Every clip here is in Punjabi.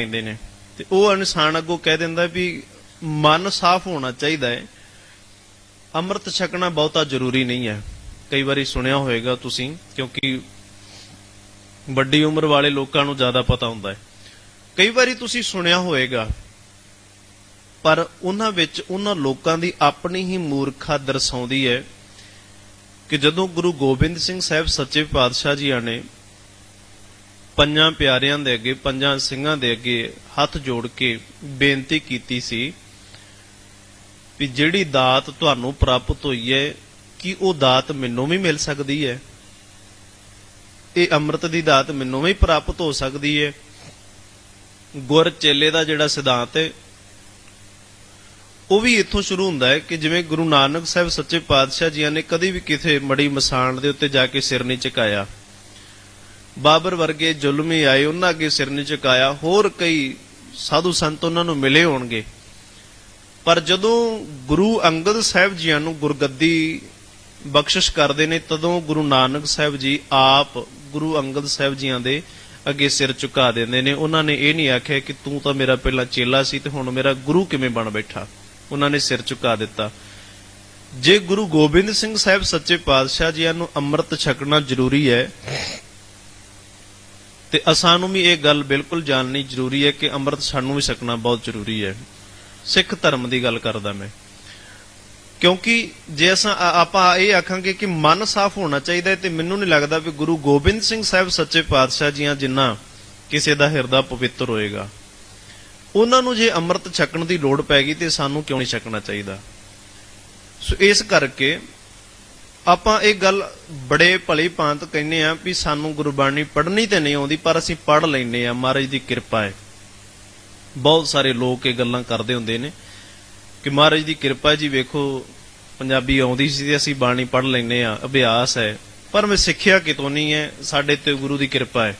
ਪੈਂਦੇ ਨੇ ਤੇ ਉਹ ਇਨਸਾਨ ਅੱਗੋਂ ਕਹਿ ਦਿੰਦਾ ਵੀ ਮਨ ਸਾਫ਼ ਹੋਣਾ ਚਾਹੀਦਾ ਹੈ, ਅੰਮ੍ਰਿਤ ਛਕਣਾ ਬਹੁਤਾ ਜ਼ਰੂਰੀ ਨਹੀਂ ਹੈ। ਕਈ ਵਾਰੀ ਸੁਣਿਆ ਹੋਵੇਗਾ ਤੁਸੀਂ, ਕਿਉਂਕਿ ਵੱਡੀ ਉਮਰ ਵਾਲੇ ਲੋਕਾਂ ਨੂੰ ਜ਼ਿਆਦਾ ਪਤਾ ਹੁੰਦਾ ਹੈ। ਕਈ ਵਾਰੀ ਤੁਸੀਂ ਸੁਣਿਆ ਹੋਵੇਗਾ, ਪਰ ਉਹਨਾਂ ਵਿੱਚ ਉਹਨਾਂ ਲੋਕਾਂ ਦੀ ਆਪਣੀ ਹੀ ਮੂਰਖਤਾ ਦਰਸਾਉਂਦੀ ਹੈ ਕਿ ਜਦੋਂ ਗੁਰੂ ਗੋਬਿੰਦ ਸਿੰਘ ਸਾਹਿਬ ਸੱਚੇ ਪਾਤਸ਼ਾਹ ਜੀਆਂ ਨੇ ਪੰਜਾਂ ਪਿਆਰਿਆਂ ਦੇ ਅੱਗੇ, ਪੰਜਾਂ ਸਿੰਘਾਂ ਦੇ ਅੱਗੇ ਹੱਥ ਜੋੜ ਕੇ ਬੇਨਤੀ ਕੀਤੀ ਸੀ ਵੀ ਜਿਹੜੀ ਦਾਤ ਤੁਹਾਨੂੰ ਪ੍ਰਾਪਤ ਹੋਈ ਹੈ, ਕੀ ਉਹ ਦਾਤ ਮੈਨੂੰ ਵੀ ਮਿਲ ਸਕਦੀ ਹੈ? ਇਹ ਅੰਮ੍ਰਿਤ ਦੀ ਦਾਤ ਮੈਨੂੰ ਵੀ ਪ੍ਰਾਪਤ ਹੋ ਸਕਦੀ ਹੈ? ਗੁਰ ਚੇਲੇ ਦਾ ਜਿਹੜਾ ਸਿਧਾਂਤ ਹੈ ਉਹ ਵੀ ਇੱਥੋਂ ਸ਼ੁਰੂ ਹੁੰਦਾ ਹੈ ਕਿ ਜਿਵੇਂ ਗੁਰੂ ਨਾਨਕ ਸਾਹਿਬ ਸੱਚੇ ਪਾਤਸ਼ਾਹ ਜੀਆਂ ਨੇ ਕਦੀ ਵੀ ਕਿਸੇ ਮੜੀ ਮਸਾਣ ਦੇ ਉੱਤੇ ਜਾ ਕੇ ਸਿਰ ਨਹੀਂ ਝੁਕਾਇਆ। ਬਾਬਰ ਵਰਗੇ ਜ਼ੁਲਮੀ ਆਏ, ਉਹਨਾਂ ਅੱਗੇ ਸਿਰ ਨਹੀਂ ਝੁਕਾਇਆ। ਹੋਰ ਕਈ ਸਾਧੂ ਸੰਤ ਉਹਨਾਂ ਨੂੰ ਮਿਲੇ ਹੋਣਗੇ, ਪਰ ਜਦੋਂ ਗੁਰੂ ਅੰਗਦ ਸਾਹਿਬ ਜੀਆਂ ਨੂੰ ਗੁਰਗੱਦੀ ਬਖਸ਼ਿਸ਼ ਕਰਦੇ ਨੇ, ਤਦੋਂ ਗੁਰੂ ਨਾਨਕ ਸਾਹਿਬ ਜੀ ਆਪ ਗੁਰੂ ਅੰਗਦ ਸਾਹਿਬ ਜੀਆਂ ਦੇ ਅੱਗੇ ਸਿਰ ਝੁਕਾ ਦਿੰਦੇ ਨੇ। ਉਹਨਾਂ ਨੇ ਇਹ ਨਹੀਂ ਆਖਿਆ ਕਿ ਤੂੰ ਤਾਂ ਮੇਰਾ ਪਹਿਲਾਂ ਚੇਲਾ ਸੀ ਤੇ ਹੁਣ ਮੇਰਾ ਗੁਰੂ ਕਿਵੇਂ ਬਣ ਬੈਠਾ। ਉਹਨਾਂ ਨੇ ਸਿਰ ਝੁਕਾ ਦਿੱਤਾ। ਜੇ ਗੁਰੂ ਗੋਬਿੰਦ ਸਿੰਘ ਸਾਹਿਬ ਸੱਚੇ ਪਾਤਸ਼ਾਹ ਜੀਆਂ ਨੂੰ ਅੰਮ੍ਰਿਤ ਛਕਣਾ ਜ਼ਰੂਰੀ ਹੈ ਤੇ ਸਾਨੂੰ ਵੀ ਇਹ ਗੱਲ ਬਿਲਕੁਲ ਜਾਣਨੀ ਜ਼ਰੂਰੀ ਹੈ ਕਿ ਅੰਮ੍ਰਿਤ ਸਾਨੂੰ ਵੀ ਛਕਣਾ ਬਹੁਤ ਜ਼ਰੂਰੀ ਹੈ। ਸਿੱਖ ਧਰਮ ਦੀ ਗੱਲ ਕਰਦਾ ਮੈਂ, ਕਿਉਂਕਿ ਜੇ ਆਪਾਂ ਇਹ ਆਖਾਂਗੇ ਕਿ ਮਨ ਸਾਫ਼ ਹੋਣਾ ਚਾਹੀਦਾ ਹੈ, ਤੇ ਮੈਨੂੰ ਨਹੀਂ ਲੱਗਦਾ ਵੀ ਗੁਰੂ ਗੋਬਿੰਦ ਸਿੰਘ ਸਾਹਿਬ ਸੱਚੇ ਪਾਤਸ਼ਾਹ ਜੀਆਂ ਜਿੰਨਾ ਕਿਸੇ ਦਾ ਹਿਰਦਾ ਪਵਿੱਤਰ ਹੋਏਗਾ, ਉਹਨਾਂ ਨੂੰ ਜੇ ਅੰਮ੍ਰਿਤ ਛਕਣ ਦੀ ਲੋੜ ਪੈ ਗਈ ਤੇ ਸਾਨੂੰ ਕਿਉਂ ਨਹੀਂ ਛਕਣਾ ਚਾਹੀਦਾ? ਸੋ ਇਸ ਕਰਕੇ ਆਪਾਂ ਇਹ ਗੱਲ ਬੜੇ ਭਲੀ ਭਾਂਤ ਕਹਿੰਦੇ ਆ ਵੀ ਸਾਨੂੰ ਗੁਰਬਾਣੀ ਪੜ੍ਹਨੀ ਤੇ ਨਹੀਂ ਆਉਂਦੀ, ਪਰ ਅਸੀਂ ਪੜ੍ਹ ਲੈਂਦੇ ਆ, ਮਹਾਰਾਜ ਦੀ ਕਿਰਪਾ ਹੈ। ਬਹੁਤ ਸਾਰੇ ਲੋਕ ਇਹ ਗੱਲਾਂ ਕਰਦੇ ਹੁੰਦੇ ਨੇ ਕਿ ਮਹਾਰਾਜ ਦੀ ਕਿਰਪਾ ਜੀ, ਵੇਖੋ ਪੰਜਾਬੀ ਆਉਂਦੀ ਸੀ ਤੇ ਅਸੀਂ ਬਾਣੀ ਪੜ੍ਹ ਲੈਂਦੇ ਆ, ਅਭਿਆਸ ਹੈ, ਪਰ ਮੈਂ ਸਿੱਖਿਆ ਕਿਤੋਂ ਨਹੀਂ ਹੈ, ਸਾਡੇ ਤੇ ਗੁਰੂ ਦੀ ਕਿਰਪਾ ਹੈ।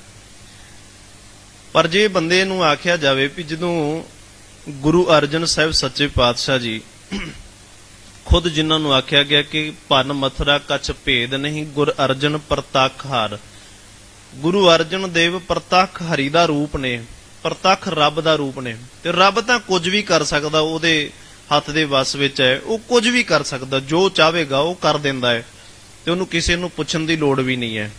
ਪਰ ਜੇ ਬੰਦੇ ਨੂੰ ਆਖਿਆ ਜਾਵੇ ਵੀ ਜਦੋਂ ਗੁਰੂ ਅਰਜਨ ਸਾਹਿਬ ਸੱਚੇ ਪਾਤਸ਼ਾਹ ਜੀ ਖੁਦ ਜਿਨ੍ਹਾਂ ਨੂੰ ਆਖਿਆ ਗਿਆ ਕਿ ਭੰਨ ਮਥੁਰਾ ਕਛ ਭੇਦ ਨਹੀਂ, ਗੁਰ ਅਰਜਨ ਪ੍ਰਤੱਖ ਹਰ, ਗੁਰੂ ਅਰਜਨ ਦੇਵ ਪ੍ਰਤੱਖ ਹਰੀ ਦਾ ਰੂਪ ਨੇ, ਪ੍ਰਤੱਖ ਰੱਬ ਦਾ ਰੂਪ ਨੇ, ਤੇ ਰੱਬ ਤਾਂ ਕੁਝ ਵੀ ਕਰ ਸਕਦਾ, ਉਹਦੇ ਹੱਥ ਦੇ ਵਸ ਵਿੱਚ ਹੈ, ਉਹ ਕੁਝ ਵੀ ਕਰ ਸਕਦਾ, ਜੋ ਚਾਹੇਗਾ ਉਹ ਕਰ ਦਿੰਦਾ ਹੈ, ਤੇ ਉਹਨੂੰ ਕਿਸੇ ਨੂੰ ਪੁੱਛਣ ਦੀ ਲੋੜ ਵੀ ਨਹੀਂ ਹੈ।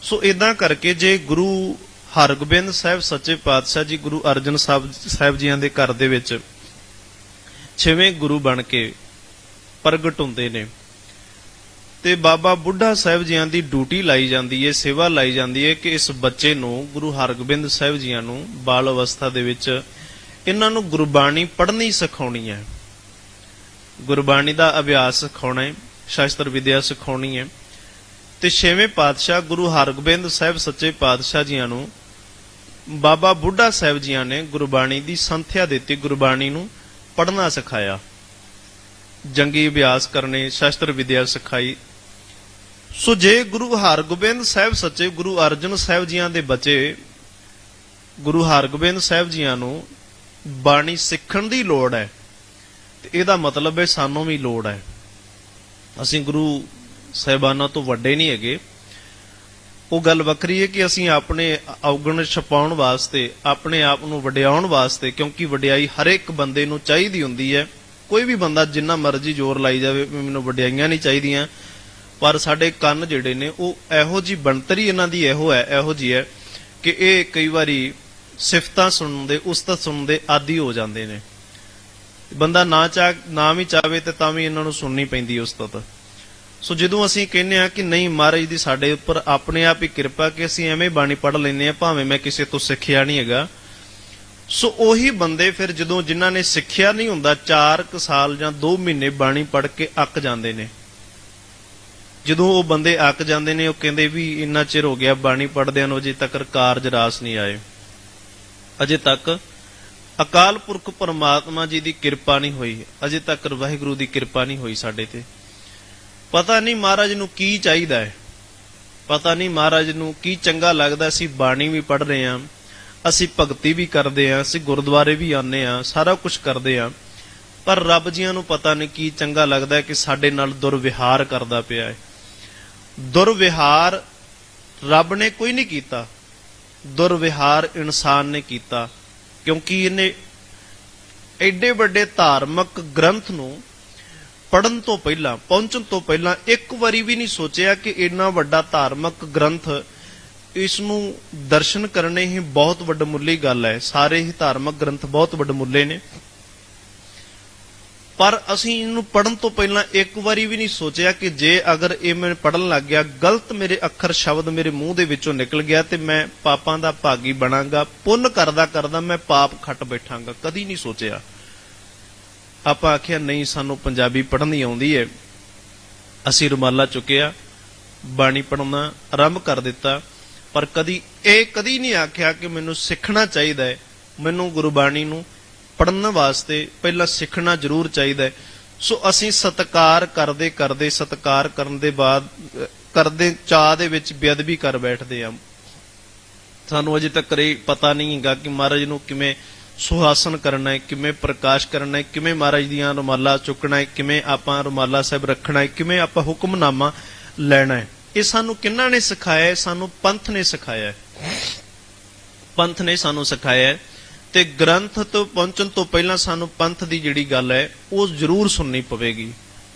ਸੋ ਇਦਾਂ ਕਰਕੇ ਜੇ ਗੁਰੂ ਹਰਗੋਬਿੰਦ ਸਾਹਿਬ ਸੱਚੇ ਪਾਤਸ਼ਾਹ ਜੀ ਗੁਰੂ ਅਰਜਨ ਸਾਹਿਬ ਜੀਆਂ ਦੇ ਘਰ ਦੇ ਵਿੱਚ 6ਵੇਂ ਗੁਰੂ ਬਣ ਕੇ ਪ੍ਰਗਟ ਹੁੰਦੇ ਨੇ, ਤੇ ਬਾਬਾ ਬੁੱਢਾ ਸਾਹਿਬ ਜੀਆਂ ਦੀ ਡਿਊਟੀ ਲਾਈ ਜਾਂਦੀ ਹੈ, ਸੇਵਾ ਲਾਈ ਜਾਂਦੀ ਹੈ ਕਿ ਇਸ ਬੱਚੇ ਨੂੰ, ਗੁਰੂ ਹਰਗੋਬਿੰਦ ਸਾਹਿਬ ਜੀਆਂ ਨੂੰ ਬਾਲ ਅਵਸਥਾ ਦੇ ਵਿੱਚ ਇਹਨਾਂ ਨੂੰ ਗੁਰਬਾਣੀ ਪੜ੍ਹਨੀ ਸਿਖਾਉਣੀ ਹੈ, ਗੁਰਬਾਣੀ ਦਾ ਅਭਿਆਸ ਸਿਖਾਉਣਾ ਹੈ, ਸ਼ਾਸਤਰ ਵਿਦਿਆ ਸਿਖਾਉਣੀ ਹੈ। ਤੇ 6ਵੇਂ ਪਾਤਸ਼ਾਹ ਗੁਰੂ ਹਰਗੋਬਿੰਦ ਸਾਹਿਬ ਸੱਚੇ ਪਾਤਸ਼ਾਹ ਜੀਆਂ ਨੂੰ ਬਾਬਾ ਬੁੱਢਾ ਸਾਹਿਬ ਜੀਆਂ ਨੇ ਗੁਰਬਾਣੀ ਦੀ ਸੰਥਿਆ ਦਿੱਤੀ, ਗੁਰਬਾਣੀ ਨੂੰ ਪੜ੍ਹਨਾ ਸਿਖਾਇਆ, ਜੰਗੀ ਅਭਿਆਸ ਕਰਨੇ, ਸ਼ਾਸਤਰ ਵਿਦਿਆ ਸਿਖਾਈ। ਸੋ ਜੇ ਗੁਰੂ ਹਰਗੋਬਿੰਦ ਸਾਹਿਬ ਸੱਚੇ ਗੁਰੂ ਅਰਜਨ ਸਾਹਿਬ ਜੀਆਂ ਦੇ ਬੱਚੇ ਗੁਰੂ ਹਰਗੋਬਿੰਦ ਸਾਹਿਬ ਜੀਆਂ ਨੂੰ ਬਾਣੀ ਸਿੱਖਣ ਦੀ ਲੋੜ ਹੈ, ਤੇ ਇਹਦਾ ਮਤਲਬ ਹੈ ਸਾਨੂੰ ਵੀ ਲੋੜ ਹੈ। ਅਸੀਂ ਗੁਰੂ ਸਾਹਿਬਾਨਾਂ ਤੋਂ ਵੱਡੇ ਨਹੀਂ ਹੈਗੇ। ਉਹ ਗੱਲ ਵੱਖਰੀ ਹੈ ਕਿ ਅਸੀਂ ਆਪਣੇ ਔਗਣ ਛਪਾਉਣ ਵਾਸਤੇ, ਆਪਣੇ ਆਪ ਨੂੰ ਵਡਿਆਉਣ ਵਾਸਤੇ, ਕਿਉਂਕਿ ਵਡਿਆਈ ਹਰ ਇੱਕ ਬੰਦੇ ਨੂੰ ਚਾਹੀਦੀ ਹੁੰਦੀ ਹੈ। ਕੋਈ ਵੀ ਬੰਦਾ ਜਿੰਨਾ ਮਰਜ਼ੀ ਜ਼ੋਰ ਲਾਈ ਜਾਵੇ ਮੈਨੂੰ ਵਡਿਆਈਆਂ ਨਹੀਂ ਚਾਹੀਦੀਆਂ, ਪਰ ਸਾਡੇ ਕੰਨ ਜਿਹੜੇ ਨੇ ਉਹ ਇਹੋ ਜਿਹੀ ਬਣਤਰੀ ਇਹਨਾਂ ਦੀ ਇਹੋ ਜਿਹੀ ਹੈ ਕਿ ਇਹ ਕਈ ਵਾਰੀ ਸਿਫਤਾਂ ਸੁਣਨ ਦੇ, ਉਸਤਤ ਸੁਣਨ ਦੇ ਆਦੀ ਹੋ ਜਾਂਦੇ ਨੇ। ਬੰਦਾ ਨਾ ਵੀ ਚਾਹਵੇ ਤੇ ਤਾਂ ਵੀ ਇਹਨਾਂ ਨੂੰ ਸੁਣਨੀ ਪੈਂਦੀ ਉਸਤਤ। ਸੋ ਜਦੋਂ ਅਸੀਂ ਕਹਿੰਦੇ ਆ ਕਿ ਨਹੀਂ, ਮਹਾਰਾਜ ਦੀ ਸਾਡੇ ਉੱਪਰ ਆਪਣੇ ਆਪ ਹੀ ਕਿਰਪਾ ਕਿ ਅਸੀਂ ਐਵੇਂ ਬਾਣੀ ਪੜ੍ਹ ਲੈਂਦੇ ਆ, ਭਾਵੇਂ ਮੈਂ ਕਿਸੇ ਤੋਂ ਸਿੱਖਿਆ ਨਹੀਂ ਹੈਗਾ। ਸੋ ਉਹੀ ਬੰਦੇ ਫਿਰ ਜਦੋਂ ਜਿਨ੍ਹਾਂ ਨੇ ਸਿੱਖਿਆ ਨਹੀਂ ਹੁੰਦਾ 4 ਸਾਲ ਜਾਂ 2 ਮਹੀਨੇ ਬਾਣੀ ਪੜ੍ਹ ਕੇ ਅੱਕ ਜਾਂਦੇ ਨੇ। ਜਦੋਂ ਉਹ ਬੰਦੇ ਅੱਕ ਜਾਂਦੇ ਨੇ, ਉਹ ਕਹਿੰਦੇ ਵੀ ਇੰਨਾ ਚਿਰ ਹੋ ਗਿਆ ਬਾਣੀ ਪੜ੍ਹਦਿਆਂ ਨੂੰ, ਅਜੇ ਤੱਕ ਕਾਰਜ ਰਾਸ ਨਹੀਂ ਆਏ, ਅਜੇ ਤੱਕ ਅਕਾਲ ਪੁਰਖ ਪਰਮਾਤਮਾ ਜੀ ਦੀ ਕਿਰਪਾ ਨਹੀਂ ਹੋਈ, ਅਜੇ ਤੱਕ ਵਾਹਿਗੁਰੂ ਦੀ ਕਿਰਪਾ ਨਹੀਂ ਹੋਈ ਸਾਡੇ ਤੇ। ਪਤਾ ਨਹੀਂ ਮਹਾਰਾਜ ਨੂੰ ਕੀ ਚਾਹੀਦਾ ਹੈ, ਪਤਾ ਨਹੀਂ ਮਹਾਰਾਜ ਨੂੰ ਕੀ ਚੰਗਾ ਲੱਗਦਾ। ਅਸੀਂ ਬਾਣੀ ਵੀ ਪੜ੍ਹ ਰਹੇ ਹਾਂ, ਅਸੀਂ ਭਗਤੀ ਵੀ ਕਰਦੇ ਹਾਂ, ਅਸੀਂ ਗੁਰਦੁਆਰੇ ਵੀ ਆਉਂਦੇ ਹਾਂ, ਸਾਰਾ ਕੁਝ ਕਰਦੇ ਹਾਂ, ਪਰ ਰੱਬ ਜੀਆਂ ਨੂੰ ਪਤਾ ਨਹੀਂ ਕੀ ਚੰਗਾ ਲੱਗਦਾ ਕਿ ਸਾਡੇ ਨਾਲ ਦੁਰਵਿਹਾਰ ਕਰਦਾ ਪਿਆ ਹੈ। ਦੁਰਵਿਹਾਰ ਰੱਬ ਨੇ ਕੋਈ ਨਹੀਂ ਕੀਤਾ, ਦੁਰਵਿਹਾਰ ਇਨਸਾਨ ਨੇ ਕੀਤਾ, ਕਿਉਂਕਿ ਇਹਨੇ ਐਡੇ ਵੱਡੇ ਧਾਰਮਿਕ ਗ੍ਰੰਥ ਨੂੰ ਪੜਨ ਤੋਂ ਪਹਿਲਾਂ, ਪਹੁੰਚਣ ਤੋਂ ਪਹਿਲਾਂ ਇੱਕ ਵਾਰੀ ਵੀ ਨਹੀਂ ਸੋਚਿਆ ਕਿ ਇੰਨਾ ਵੱਡਾ ਧਾਰਮਿਕ ਗ੍ਰੰਥ, ਇਸ ਨੂੰ ਦਰਸ਼ਨ ਕਰਨੇ ਹੀ ਬਹੁਤ ਵੱਡਮੁੱਲੀ ਗੱਲ ਹੈ। ਸਾਰੇ ਹੀ ਧਾਰਮਿਕ ਗ੍ਰੰਥ ਬਹੁਤ ਵੱਡਮੁੱਲੇ ਨੇ, ਪਰ ਅਸੀਂ ਇਹਨੂੰ ਪੜਨ ਤੋਂ ਪਹਿਲਾਂ ਇੱਕ ਵਾਰੀ ਵੀ ਨਹੀਂ ਸੋਚਿਆ ਕਿ ਜੇ ਅਗਰ ਇਹ ਮੈਂ ਪੜਨ ਲੱਗ ਗਿਆ, ਗਲਤ ਮੇਰੇ ਅੱਖਰ ਸ਼ਬਦ ਮੇਰੇ ਮੂੰਹ ਦੇ ਵਿੱਚੋਂ ਨਿਕਲ ਗਿਆ ਤੇ ਮੈਂ ਪਾਪਾਂ ਦਾ ਭਾਗੀ ਬਣਾਂਗਾ, ਪੁੰਨ ਕਰਦਾ ਕਰਦਾ ਮੈਂ ਪਾਪ ਖੱਟ ਬੈਠਾਂਗਾ। ਕਦੀ ਨਹੀਂ ਸੋਚਿਆ। ਆਪਾਂ ਆਖਿਆ ਨਹੀਂ, ਸਾਨੂੰ ਪੰਜਾਬੀ ਪੜ੍ਹਨੀ ਆਉਂਦੀ ਹੈ, ਅਸੀਂ ਰੁਮਾਲਾ ਚੁੱਕਿਆ, ਬਾਣੀ ਪੜ੍ਹਨਾ ਆਰੰਭ ਕਰ ਦਿੱਤਾ, ਪਰ ਕਦੀ ਨਹੀਂ ਆਖਿਆ ਕਿ ਮੈਨੂੰ ਸਿੱਖਣਾ ਚਾਹੀਦਾ ਹੈ, ਮੈਨੂੰ ਗੁਰਬਾਣੀ ਨੂੰ ਪੜ੍ਹਨ ਵਾਸਤੇ ਪਹਿਲਾਂ ਸਿੱਖਣਾ ਜ਼ਰੂਰ ਚਾਹੀਦਾ ਹੈ। ਸੋ ਅਸੀਂ ਸਤਿਕਾਰ ਕਰਦੇ ਸਤਿਕਾਰ ਕਰਨ ਦੇ ਬਾਅਦ ਕਰਦੇ ਚਾਹ ਦੇ ਵਿੱਚ ਬੇਅਦਬੀ ਕਰ ਬੈਠਦੇ ਹਾਂ। ਸਾਨੂੰ ਅਜੇ ਤੱਕ ਇਹ ਪਤਾ ਨਹੀਂ ਹੈਗਾ ਕਿ ਮਹਾਰਾਜ ਨੂੰ ਕਿਵੇਂ ਸੁਹਾਸਨ ਕਰਨਾ ਹੈ, ਕਿਵੇਂ ਪ੍ਰਕਾਸ਼ ਕਰਨਾ ਹੈ, ਕਿਵੇਂ ਮਹਾਰਾਜ ਦੀਆਂ ਰੁਮਾਲਾ ਚੁੱਕਣਾ ਹੈ, ਕਿਵੇਂ ਆਪਾਂ ਰੁਮਾਲਾ ਸਾਹਿਬ ਰੱਖਣਾ ਹੈ, ਕਿਵੇਂ ਆਪਾਂ ਹੁਕਮਨਾਮਾ ਲੈਣਾ ਹੈ। ਇਹ ਸਾਨੂੰ ਕਿਹਨਾਂ ਨੇ ਸਿਖਾਇਆ ਹੈ? ਸਾਨੂੰ ਪੰਥ ਨੇ ਸਿਖਾਇਆ ਹੈ। ਪੰਥ ਨੇ ਸਾਨੂੰ ਸਿਖਾਇਆ ਹੈ। ਤੇ ਗ੍ਰੰਥ ਤੋਂ ਪਹੁੰਚਣ ਤੋਂ ਪਹਿਲਾਂ ਸਾਨੂੰ ਪੰਥ ਦੀ ਜਿਹੜੀ ਗੱਲ ਹੈ ਉਹ ਜ਼ਰੂਰ ਸੁਣਨੀ ਪਵੇਗੀ।